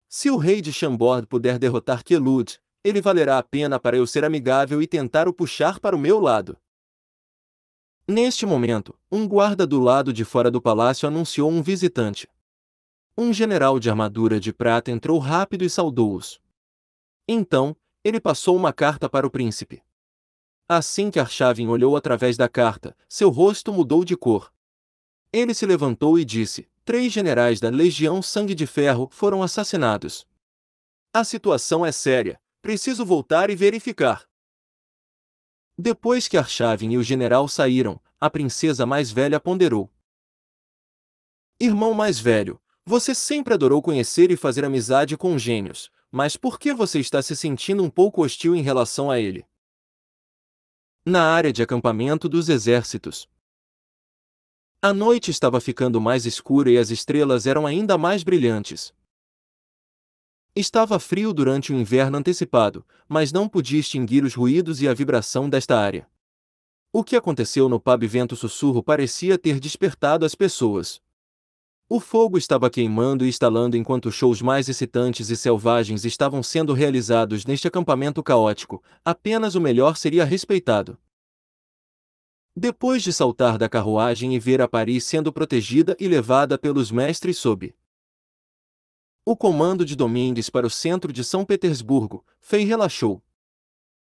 [SPEAKER 1] Se o rei de Chambord puder derrotar Kelud, ele valerá a pena para eu ser amigável e tentar o puxar para o meu lado. Neste momento, um guarda do lado de fora do palácio anunciou um visitante. Um general de armadura de prata entrou rápido e saudou-os. Então, ele passou uma carta para o príncipe. Assim que Arshavin olhou através da carta, seu rosto mudou de cor. Ele se levantou e disse: 3 generais da Legião Sangue de Ferro foram assassinados. A situação é séria, preciso voltar e verificar. Depois que Arshavin e o general saíram, a princesa mais velha ponderou. Irmão mais velho, você sempre adorou conhecer e fazer amizade com gênios, mas por que você está se sentindo um pouco hostil em relação a ele? Na área de acampamento dos exércitos. A noite estava ficando mais escura e as estrelas eram ainda mais brilhantes. Estava frio durante o inverno antecipado, mas não podia extinguir os ruídos e a vibração desta área. O que aconteceu no pub Vento Sussurro parecia ter despertado as pessoas. O fogo estava queimando e estalando enquanto shows mais excitantes e selvagens estavam sendo realizados neste acampamento caótico, apenas o melhor seria respeitado. Depois de saltar da carruagem e ver a Paris sendo protegida e levada pelos mestres sob o comando de Domingues para o centro de São Petersburgo, Fei relaxou.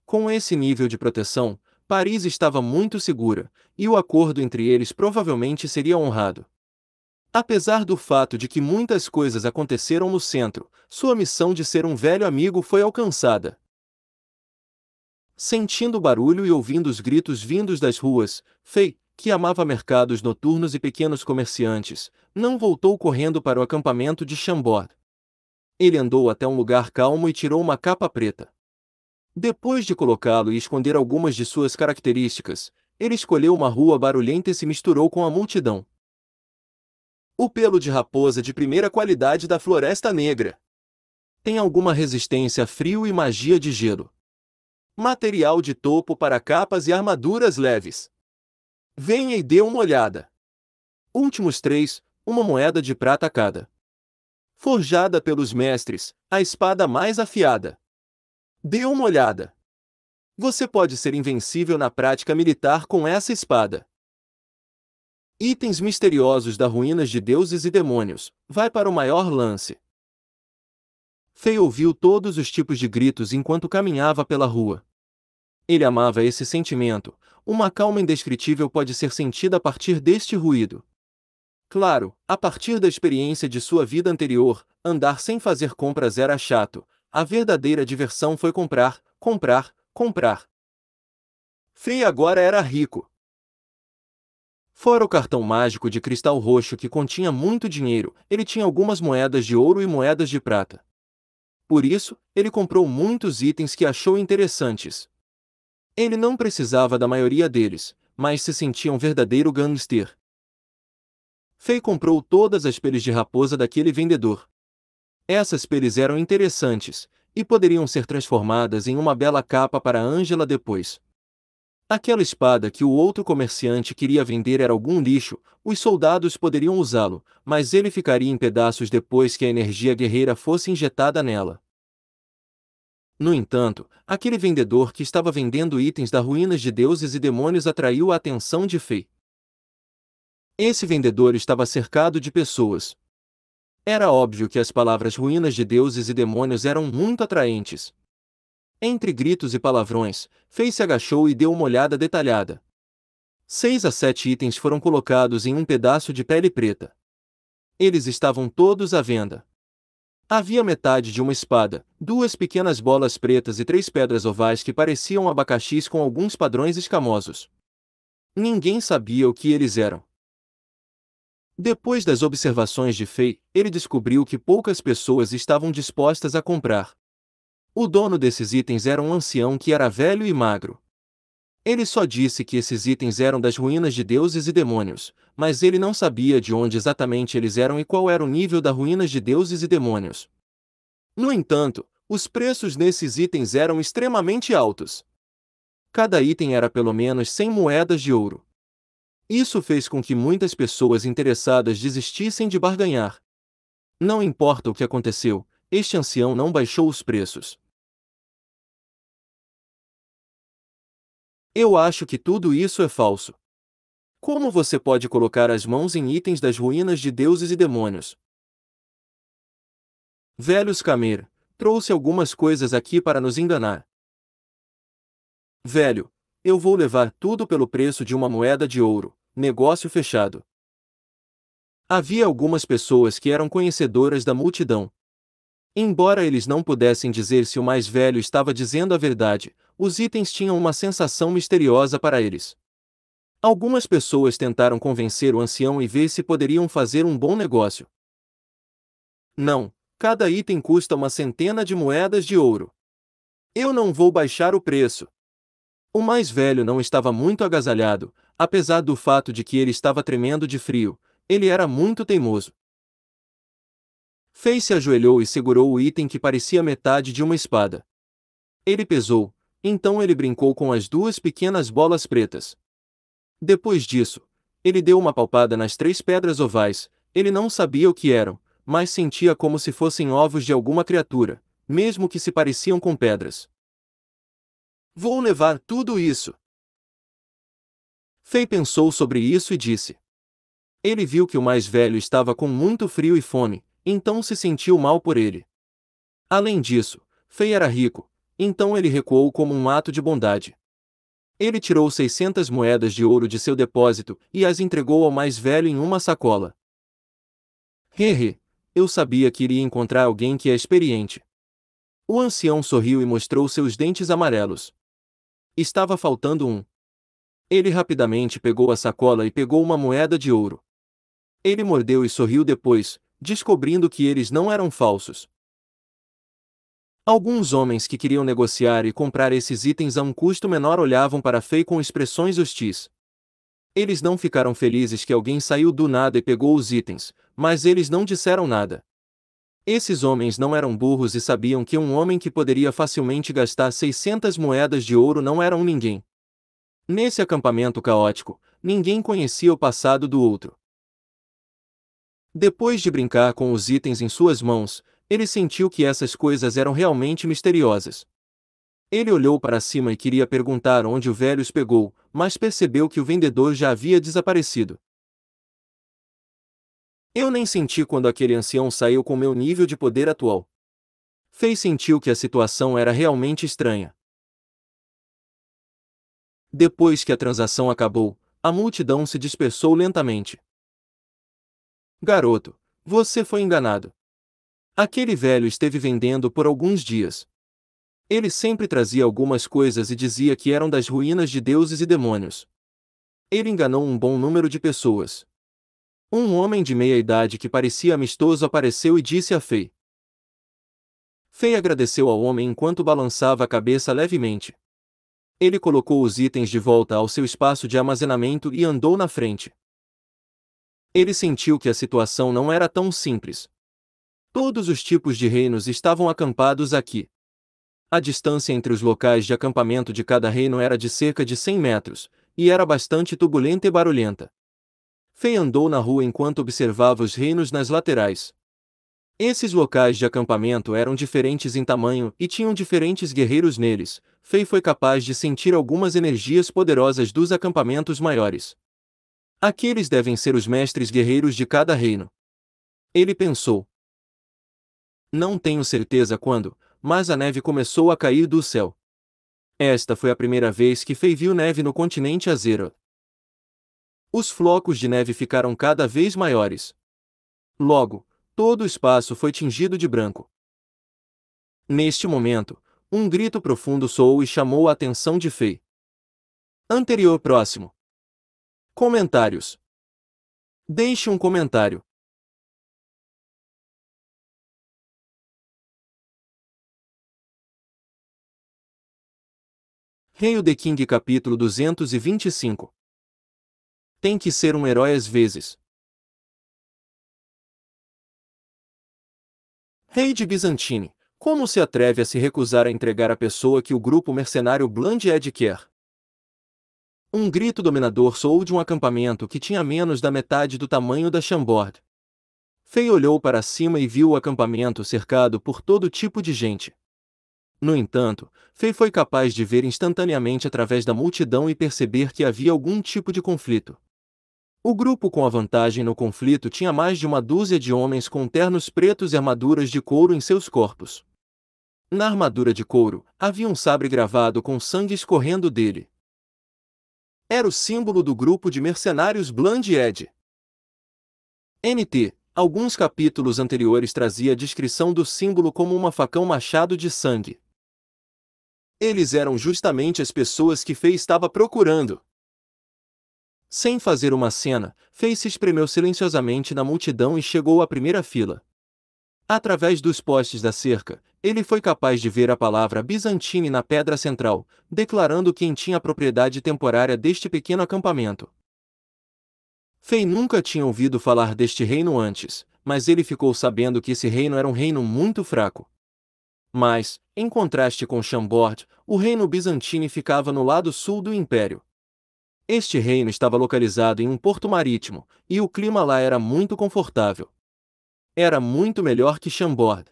[SPEAKER 1] Com esse nível de proteção, Paris estava muito segura, e o acordo entre eles provavelmente seria honrado. Apesar do fato de que muitas coisas aconteceram no centro, sua missão de ser um velho amigo foi alcançada. Sentindo o barulho e ouvindo os gritos vindos das ruas, Fei, que amava mercados noturnos e pequenos comerciantes, não voltou correndo para o acampamento de Chambord. Ele andou até um lugar calmo e tirou uma capa preta. Depois de colocá-lo e esconder algumas de suas características, ele escolheu uma rua barulhenta e se misturou com a multidão. O pelo de raposa de primeira qualidade da Floresta Negra. Tem alguma resistência a frio e magia de gelo. Material de topo para capas e armaduras leves. Venha e dê uma olhada. Últimos 3, uma moeda de prata cada. Forjada pelos mestres, a espada mais afiada. Dê uma olhada. Você pode ser invencível na prática militar com essa espada. Itens misteriosos das ruínas de deuses e demônios. Vai para o maior lance. Fei ouviu todos os tipos de gritos enquanto caminhava pela rua. Ele amava esse sentimento. Uma calma indescritível pode ser sentida a partir deste ruído. Claro, a partir da experiência de sua vida anterior, andar sem fazer compras era chato. A verdadeira diversão foi comprar, comprar, comprar. Fei agora era rico. Fora o cartão mágico de cristal roxo que continha muito dinheiro, ele tinha algumas moedas de ouro e moedas de prata. Por isso, ele comprou muitos itens que achou interessantes. Ele não precisava da maioria deles, mas se sentia um verdadeiro gangster. Fei comprou todas as peles de raposa daquele vendedor. Essas peles eram interessantes, e poderiam ser transformadas em uma bela capa para Angela depois. Aquela espada que o outro comerciante queria vender era algum lixo, os soldados poderiam usá-lo, mas ele ficaria em pedaços depois que a energia guerreira fosse injetada nela. No entanto, aquele vendedor que estava vendendo itens das ruínas de deuses e demônios atraiu a atenção de Fei. Esse vendedor estava cercado de pessoas. Era óbvio que as palavras ruínas de deuses e demônios eram muito atraentes. Entre gritos e palavrões, Fei se agachou e deu uma olhada detalhada. 6 a 7 itens foram colocados em um pedaço de pele preta. Eles estavam todos à venda. Havia metade de uma espada, 2 pequenas bolas pretas e 3 pedras ovais que pareciam abacaxis com alguns padrões escamosos. Ninguém sabia o que eles eram. Depois das observações de Fei, ele descobriu que poucas pessoas estavam dispostas a comprar. O dono desses itens era um ancião que era velho e magro. Ele só disse que esses itens eram das ruínas de deuses e demônios, mas ele não sabia de onde exatamente eles eram e qual era o nível das ruínas de deuses e demônios. No entanto, os preços nesses itens eram extremamente altos. Cada item era pelo menos 100 moedas de ouro. Isso fez com que muitas pessoas interessadas desistissem de barganhar. Não importa o que aconteceu, este ancião não baixou os preços. Eu acho que tudo isso é falso. Como você pode colocar as mãos em itens das ruínas de deuses e demônios? Velhos Camer, trouxe algumas coisas aqui para nos enganar. Velho, eu vou levar tudo pelo preço de uma moeda de ouro, negócio fechado. Havia algumas pessoas que eram conhecedoras da multidão. Embora eles não pudessem dizer se o mais velho estava dizendo a verdade, os itens tinham uma sensação misteriosa para eles. Algumas pessoas tentaram convencer o ancião e ver se poderiam fazer um bom negócio. Não, cada item custa uma centena de moedas de ouro. Eu não vou baixar o preço. O mais velho não estava muito agasalhado, apesar do fato de que ele estava tremendo de frio, ele era muito teimoso. Fei se ajoelhou e segurou o item que parecia metade de uma espada. Ele pesou, então ele brincou com as 2 pequenas bolas pretas. Depois disso, ele deu uma palpada nas 3 pedras ovais, ele não sabia o que eram, mas sentia como se fossem ovos de alguma criatura, mesmo que se pareciam com pedras. Vou levar tudo isso. Fei pensou sobre isso e disse. Ele viu que o mais velho estava com muito frio e fome, então se sentiu mal por ele. Além disso, Fei era rico, então ele recuou como um ato de bondade. Ele tirou 600 moedas de ouro de seu depósito e as entregou ao mais velho em uma sacola. Hehe, eu sabia que iria encontrar alguém que é experiente. O ancião sorriu e mostrou seus dentes amarelos. Estava faltando um. Ele rapidamente pegou a sacola e pegou uma moeda de ouro. Ele mordeu e sorriu depois, descobrindo que eles não eram falsos. Alguns homens que queriam negociar e comprar esses itens a um custo menor olhavam para Fei com expressões hostis. Eles não ficaram felizes que alguém saiu do nada e pegou os itens, mas eles não disseram nada. Esses homens não eram burros e sabiam que um homem que poderia facilmente gastar 600 moedas de ouro não era um ninguém. Nesse acampamento caótico, ninguém conhecia o passado do outro. Depois de brincar com os itens em suas mãos, ele sentiu que essas coisas eram realmente misteriosas. Ele olhou para cima e queria perguntar onde o velho os pegou, mas percebeu que o vendedor já havia desaparecido. Eu nem senti quando aquele ancião saiu com meu nível de poder atual. Fei sentiu que a situação era realmente estranha. Depois que a transação acabou, a multidão se dispersou lentamente. Garoto, você foi enganado. Aquele velho esteve vendendo por alguns dias. Ele sempre trazia algumas coisas e dizia que eram das ruínas de deuses e demônios. Ele enganou um bom número de pessoas. Um homem de meia idade que parecia amistoso apareceu e disse a Fei. Fei agradeceu ao homem enquanto balançava a cabeça levemente. Ele colocou os itens de volta ao seu espaço de armazenamento e andou na frente. Ele sentiu que a situação não era tão simples. Todos os tipos de reinos estavam acampados aqui. A distância entre os locais de acampamento de cada reino era de cerca de 100 metros, e era bastante turbulenta e barulhenta. Fei andou na rua enquanto observava os reinos nas laterais. Esses locais de acampamento eram diferentes em tamanho e tinham diferentes guerreiros neles. Fei foi capaz de sentir algumas energias poderosas dos acampamentos maiores. Aqueles devem ser os mestres guerreiros de cada reino. Ele pensou. Não tenho certeza quando, mas a neve começou a cair do céu. Esta foi a primeira vez que Fei viu neve no continente Azeroth. Os flocos de neve ficaram cada vez maiores. Logo, todo o espaço foi tingido de branco. Neste momento, um grito profundo soou e chamou a atenção de Fei. Anterior próximo. Comentários. Deixe um comentário. Hail the King capítulo 225. Tem que ser um herói às vezes. Rei de Byzantine, como se atreve a se recusar a entregar a pessoa que o grupo mercenário Blood-Ed quer? Um grito dominador soou de um acampamento que tinha menos da metade do tamanho da Chambord. Fei olhou para cima e viu o acampamento cercado por todo tipo de gente. No entanto, Fei foi capaz de ver instantaneamente através da multidão e perceber que havia algum tipo de conflito. O grupo com a vantagem no conflito tinha mais de uma dúzia de homens com ternos pretos e armaduras de couro em seus corpos. Na armadura de couro, havia um sabre gravado com sangue escorrendo dele. Era o símbolo do grupo de mercenários Blood-Ed. NT. Alguns capítulos anteriores trazia a descrição do símbolo como uma facão machado de sangue. Eles eram justamente as pessoas que Fei estava procurando. Sem fazer uma cena, Fei se espremeu silenciosamente na multidão e chegou à primeira fila. Através dos postes da cerca, ele foi capaz de ver a palavra Byzantine na pedra central, declarando quem tinha a propriedade temporária deste pequeno acampamento. Fei nunca tinha ouvido falar deste reino antes, mas ele ficou sabendo que esse reino era um reino muito fraco. Mas, em contraste com Chambord, o reino Byzantine ficava no lado sul do império. Este reino estava localizado em um porto marítimo, e o clima lá era muito confortável. Era muito melhor que Chambord.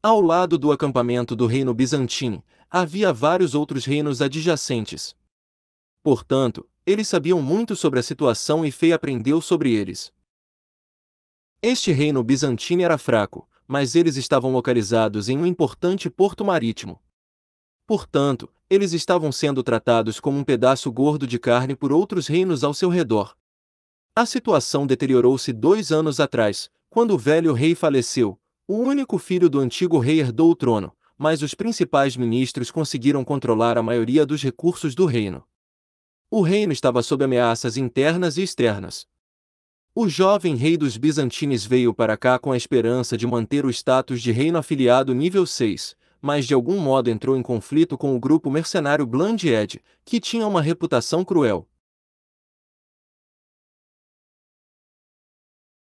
[SPEAKER 1] Ao lado do acampamento do reino Byzantine, havia vários outros reinos adjacentes. Portanto, eles sabiam muito sobre a situação e Fei aprendeu sobre eles. Este reino Byzantine era fraco, mas eles estavam localizados em um importante porto marítimo. Portanto, eles estavam sendo tratados como um pedaço gordo de carne por outros reinos ao seu redor. A situação deteriorou-se 2 anos atrás, quando o velho rei faleceu. O único filho do antigo rei herdou o trono, mas os principais ministros conseguiram controlar a maioria dos recursos do reino. O reino estava sob ameaças internas e externas. O jovem rei dos Bizantines veio para cá com a esperança de manter o status de reino afiliado nível 6, mas de algum modo entrou em conflito com o grupo mercenário Blood-Ed, que tinha uma reputação cruel.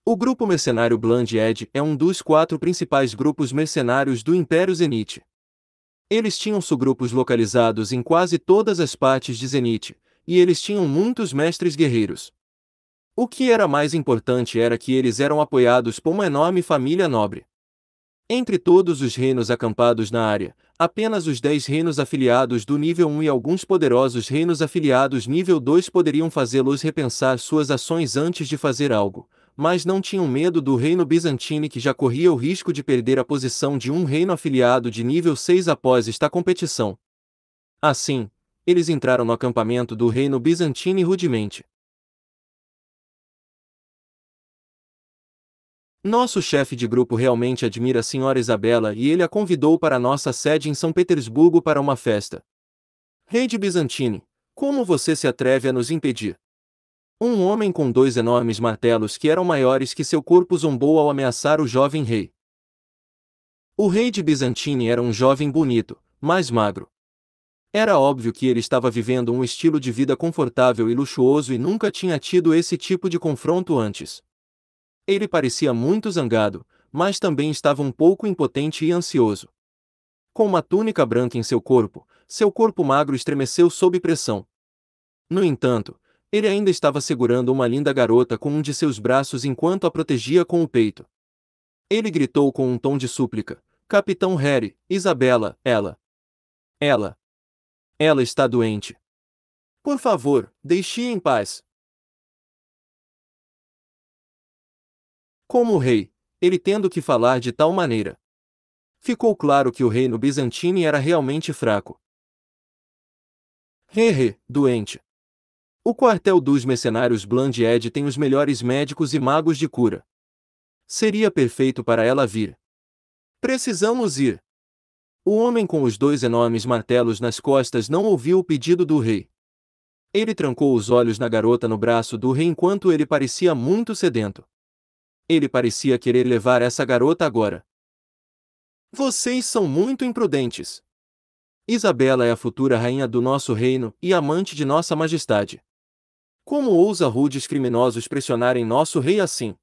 [SPEAKER 1] O grupo mercenário Blood-Ed é um dos 4 principais grupos mercenários do Império Zenith. Eles tinham subgrupos localizados em quase todas as partes de Zenith, e eles tinham muitos mestres guerreiros. O que era mais importante era que eles eram apoiados por uma enorme família nobre. Entre todos os reinos acampados na área, Apenas os 10 reinos afiliados do nível 1 e alguns poderosos reinos afiliados nível 2 poderiam fazê-los repensar suas ações antes de fazer algo, mas não tinham medo do reino bizantino que já corria o risco de perder a posição de um reino afiliado de nível 6 após esta competição. Assim, eles entraram no acampamento do reino bizantino rudemente. Nosso chefe de grupo realmente admira a senhora Isabela e ele a convidou para nossa sede em São Petersburgo para uma festa. Rei de Bizantine, como você se atreve a nos impedir? Um homem com 2 enormes martelos que eram maiores que seu corpo zombou ao ameaçar o jovem rei. O rei de Bizantine era um jovem bonito, mas magro. Era óbvio que ele estava vivendo um estilo de vida confortável e luxuoso e nunca tinha tido esse tipo de confronto antes. Ele parecia muito zangado, mas também estava um pouco impotente e ansioso. Com uma túnica branca em seu corpo magro estremeceu sob pressão. No entanto, ele ainda estava segurando uma linda garota com um de seus braços enquanto a protegia com o peito. Ele gritou com um tom de súplica: Capitão Harry, Isabela, ela está doente. Por favor, deixe-a em paz. Como o rei, ele tendo que falar de tal maneira. Ficou claro que o reino bizantino era realmente fraco. Doente. O quartel dos mercenários Bland Ed tem os melhores médicos e magos de cura. Seria perfeito para ela vir. Precisamos ir. O homem com os 2 enormes martelos nas costas não ouviu o pedido do rei. Ele trancou os olhos na garota no braço do rei enquanto ele parecia muito sedento. Ele parecia querer levar essa garota agora. Vocês são muito imprudentes. Isabela é a futura rainha do nosso reino e amante de nossa majestade. Como ousa rudes criminosos pressionarem nosso rei assim?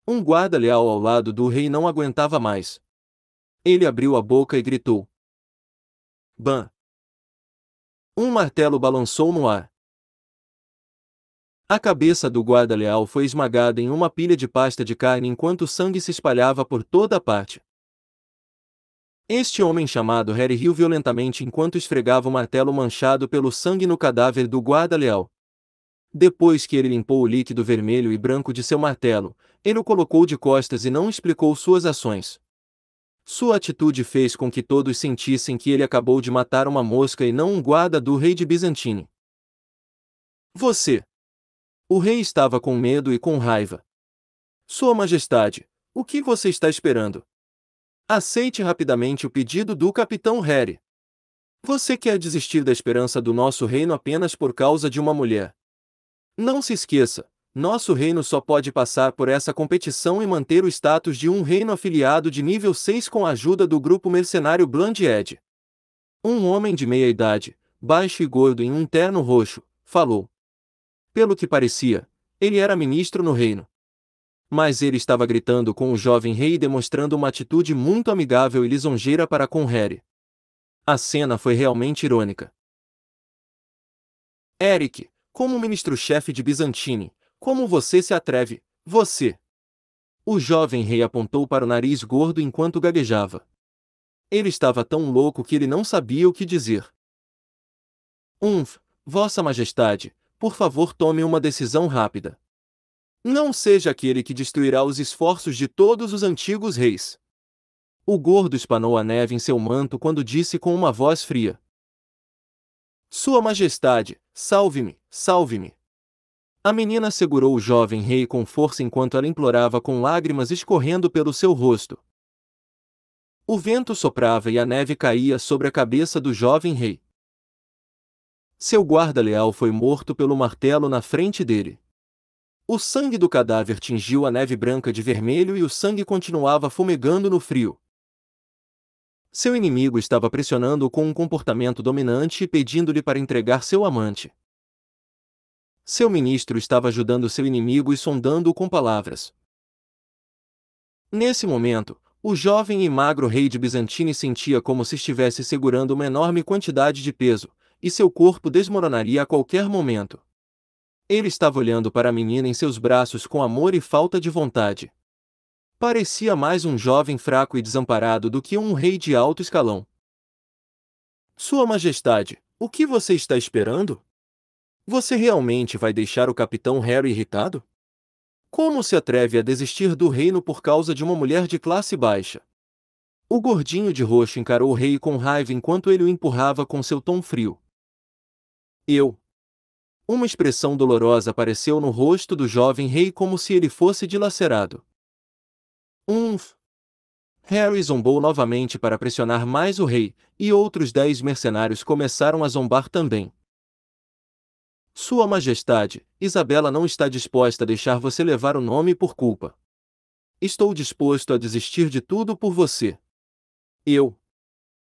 [SPEAKER 1] Um guarda leal ao lado do rei não aguentava mais. Ele abriu a boca e gritou. Bam! Um martelo balançou no ar. A cabeça do guarda leal foi esmagada em uma pilha de pasta de carne enquanto o sangue se espalhava por toda a parte. Este homem chamado Harry riu violentamente enquanto esfregava o martelo manchado pelo sangue no cadáver do guarda leal. Depois que ele limpou o líquido vermelho e branco de seu martelo, ele o colocou de costas e não explicou suas ações. Sua atitude fez com que todos sentissem que ele acabou de matar uma mosca e não um guarda do rei de Bizantine. Você! O rei estava com medo e com raiva. Sua Majestade, o que você está esperando? Aceite rapidamente o pedido do Capitão Harry. Você quer desistir da esperança do nosso reino apenas por causa de uma mulher? Não se esqueça, nosso reino só pode passar por essa competição e manter o status de um reino afiliado de nível 6 com a ajuda do grupo mercenário Bland Ed. Um homem de meia idade, baixo e gordo em um terno roxo, falou. Pelo que parecia, ele era ministro no reino. Mas ele estava gritando com o jovem rei e demonstrando uma atitude muito amigável e lisonjeira para com Harry. A cena foi realmente irônica. Eric, como ministro-chefe de Bizantine, como você se atreve, você? O jovem rei apontou para o nariz gordo enquanto gaguejava. Ele estava tão louco que ele não sabia o que dizer. Vossa Majestade, por favor tome uma decisão rápida. Não seja aquele que destruirá os esforços de todos os antigos reis. O gordo espanou a neve em seu manto quando disse com uma voz fria. Sua Majestade, salve-me, salve-me. A menina segurou o jovem rei com força enquanto ela implorava com lágrimas escorrendo pelo seu rosto. O vento soprava e a neve caía sobre a cabeça do jovem rei. Seu guarda leal foi morto pelo martelo na frente dele. O sangue do cadáver tingiu a neve branca de vermelho e o sangue continuava fumegando no frio. Seu inimigo estava pressionando-o com um comportamento dominante e pedindo-lhe para entregar seu amante. Seu ministro estava ajudando seu inimigo e sondando-o com palavras. Nesse momento, o jovem e magro rei de Bizantine sentia como se estivesse segurando uma enorme quantidade de peso, e seu corpo desmoronaria a qualquer momento. Ele estava olhando para a menina em seus braços com amor e falta de vontade. Parecia mais um jovem fraco e desamparado do que um rei de alto escalão. Sua Majestade, o que você está esperando? Você realmente vai deixar o Capitão Harry irritado? Como se atreve a desistir do reino por causa de uma mulher de classe baixa? O gordinho de roxo encarou o rei com raiva enquanto ele o empurrava com seu tom frio. Eu. Uma expressão dolorosa apareceu no rosto do jovem rei como se ele fosse dilacerado. Harry zombou novamente para pressionar mais o rei, e outros 10 mercenários começaram a zombar também. Sua Majestade, Isabela não está disposta a deixar você levar o nome por culpa. Estou disposto a desistir de tudo por você. Eu.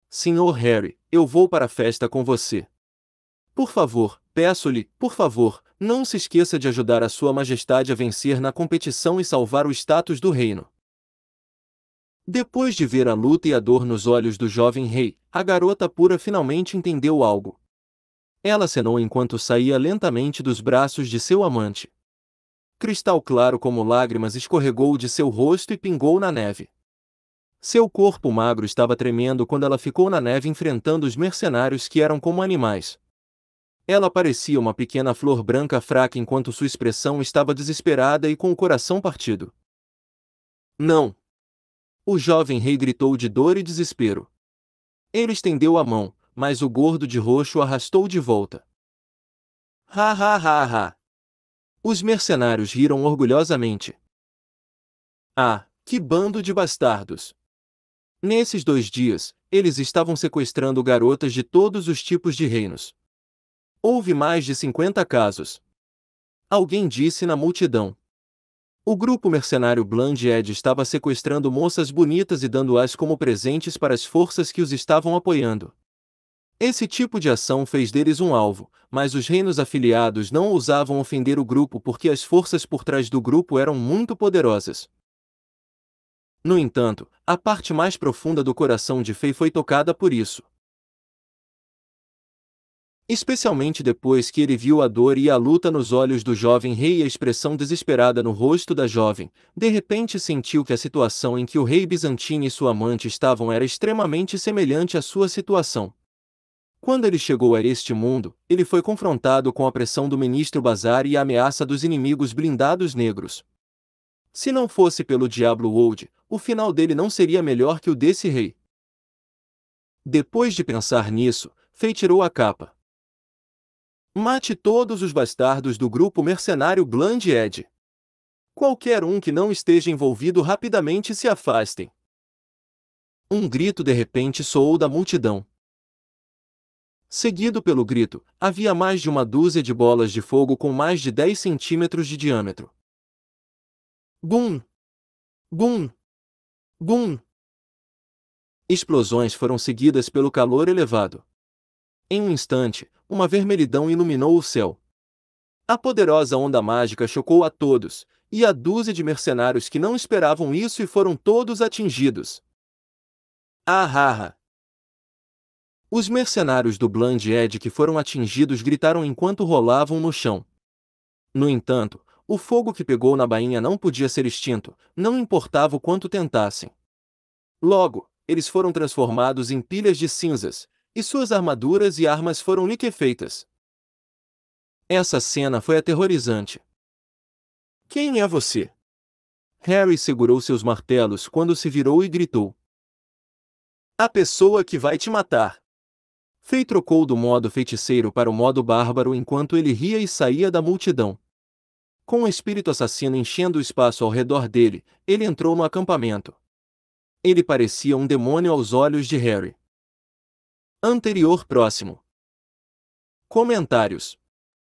[SPEAKER 1] Senhor Harry, eu vou para a festa com você. Por favor, peço-lhe, por favor, não se esqueça de ajudar a Sua Majestade a vencer na competição e salvar o status do reino. Depois de ver a luta e a dor nos olhos do jovem rei, a garota pura finalmente entendeu algo. Ela acenou enquanto saía lentamente dos braços de seu amante. Cristal claro como lágrimas escorregou de seu rosto e pingou na neve. Seu corpo magro estava tremendo quando ela ficou na neve enfrentando os mercenários que eram como animais. Ela parecia uma pequena flor branca fraca enquanto sua expressão estava desesperada e com o coração partido. Não! O jovem rei gritou de dor e desespero. Ele estendeu a mão, mas o gordo de roxo o arrastou de volta. Ha ha ha ha! Os mercenários riram orgulhosamente. Ah, que bando de bastardos! Nesses 2 dias, eles estavam sequestrando garotas de todos os tipos de reinos. Houve mais de 50 casos. Alguém disse na multidão. O grupo mercenário Blind Edge estava sequestrando moças bonitas e dando-as como presentes para as forças que os estavam apoiando. Esse tipo de ação fez deles um alvo, mas os reinos afiliados não ousavam ofender o grupo porque as forças por trás do grupo eram muito poderosas. No entanto, a parte mais profunda do coração de Fei foi tocada por isso. Especialmente depois que ele viu a dor e a luta nos olhos do jovem rei e a expressão desesperada no rosto da jovem, de repente sentiu que a situação em que o rei bizantino e sua amante estavam era extremamente semelhante à sua situação. Quando ele chegou a este mundo, ele foi confrontado com a pressão do ministro Bazar e a ameaça dos inimigos blindados negros. Se não fosse pelo Diablo Wold, o final dele não seria melhor que o desse rei. Depois de pensar nisso, Fei tirou a capa. Mate todos os bastardos do grupo mercenário Blind Edge. Qualquer um que não esteja envolvido rapidamente se afastem. Um grito de repente soou da multidão. Seguido pelo grito, havia mais de uma dúzia de bolas de fogo com mais de 10 centímetros de diâmetro. Bum! Bum! Bum! Explosões foram seguidas pelo calor elevado. Em um instante, uma vermelhidão iluminou o céu. A poderosa onda mágica chocou a todos, e a dúzia de mercenários que não esperavam isso e foram todos atingidos. Ah! Os mercenários do Blind Edge que foram atingidos gritaram enquanto rolavam no chão. No entanto, o fogo que pegou na bainha não podia ser extinto, não importava o quanto tentassem. Logo, eles foram transformados em pilhas de cinzas, e suas armaduras e armas foram liquefeitas. Essa cena foi aterrorizante. Quem é você? Harry segurou seus martelos quando se virou e gritou. A pessoa que vai te matar. Fei trocou do modo feiticeiro para o modo bárbaro enquanto ele ria e saía da multidão. Com o espírito assassino enchendo o espaço ao redor dele, ele entrou no acampamento. Ele parecia um demônio aos olhos de Harry. Anterior próximo. Comentários.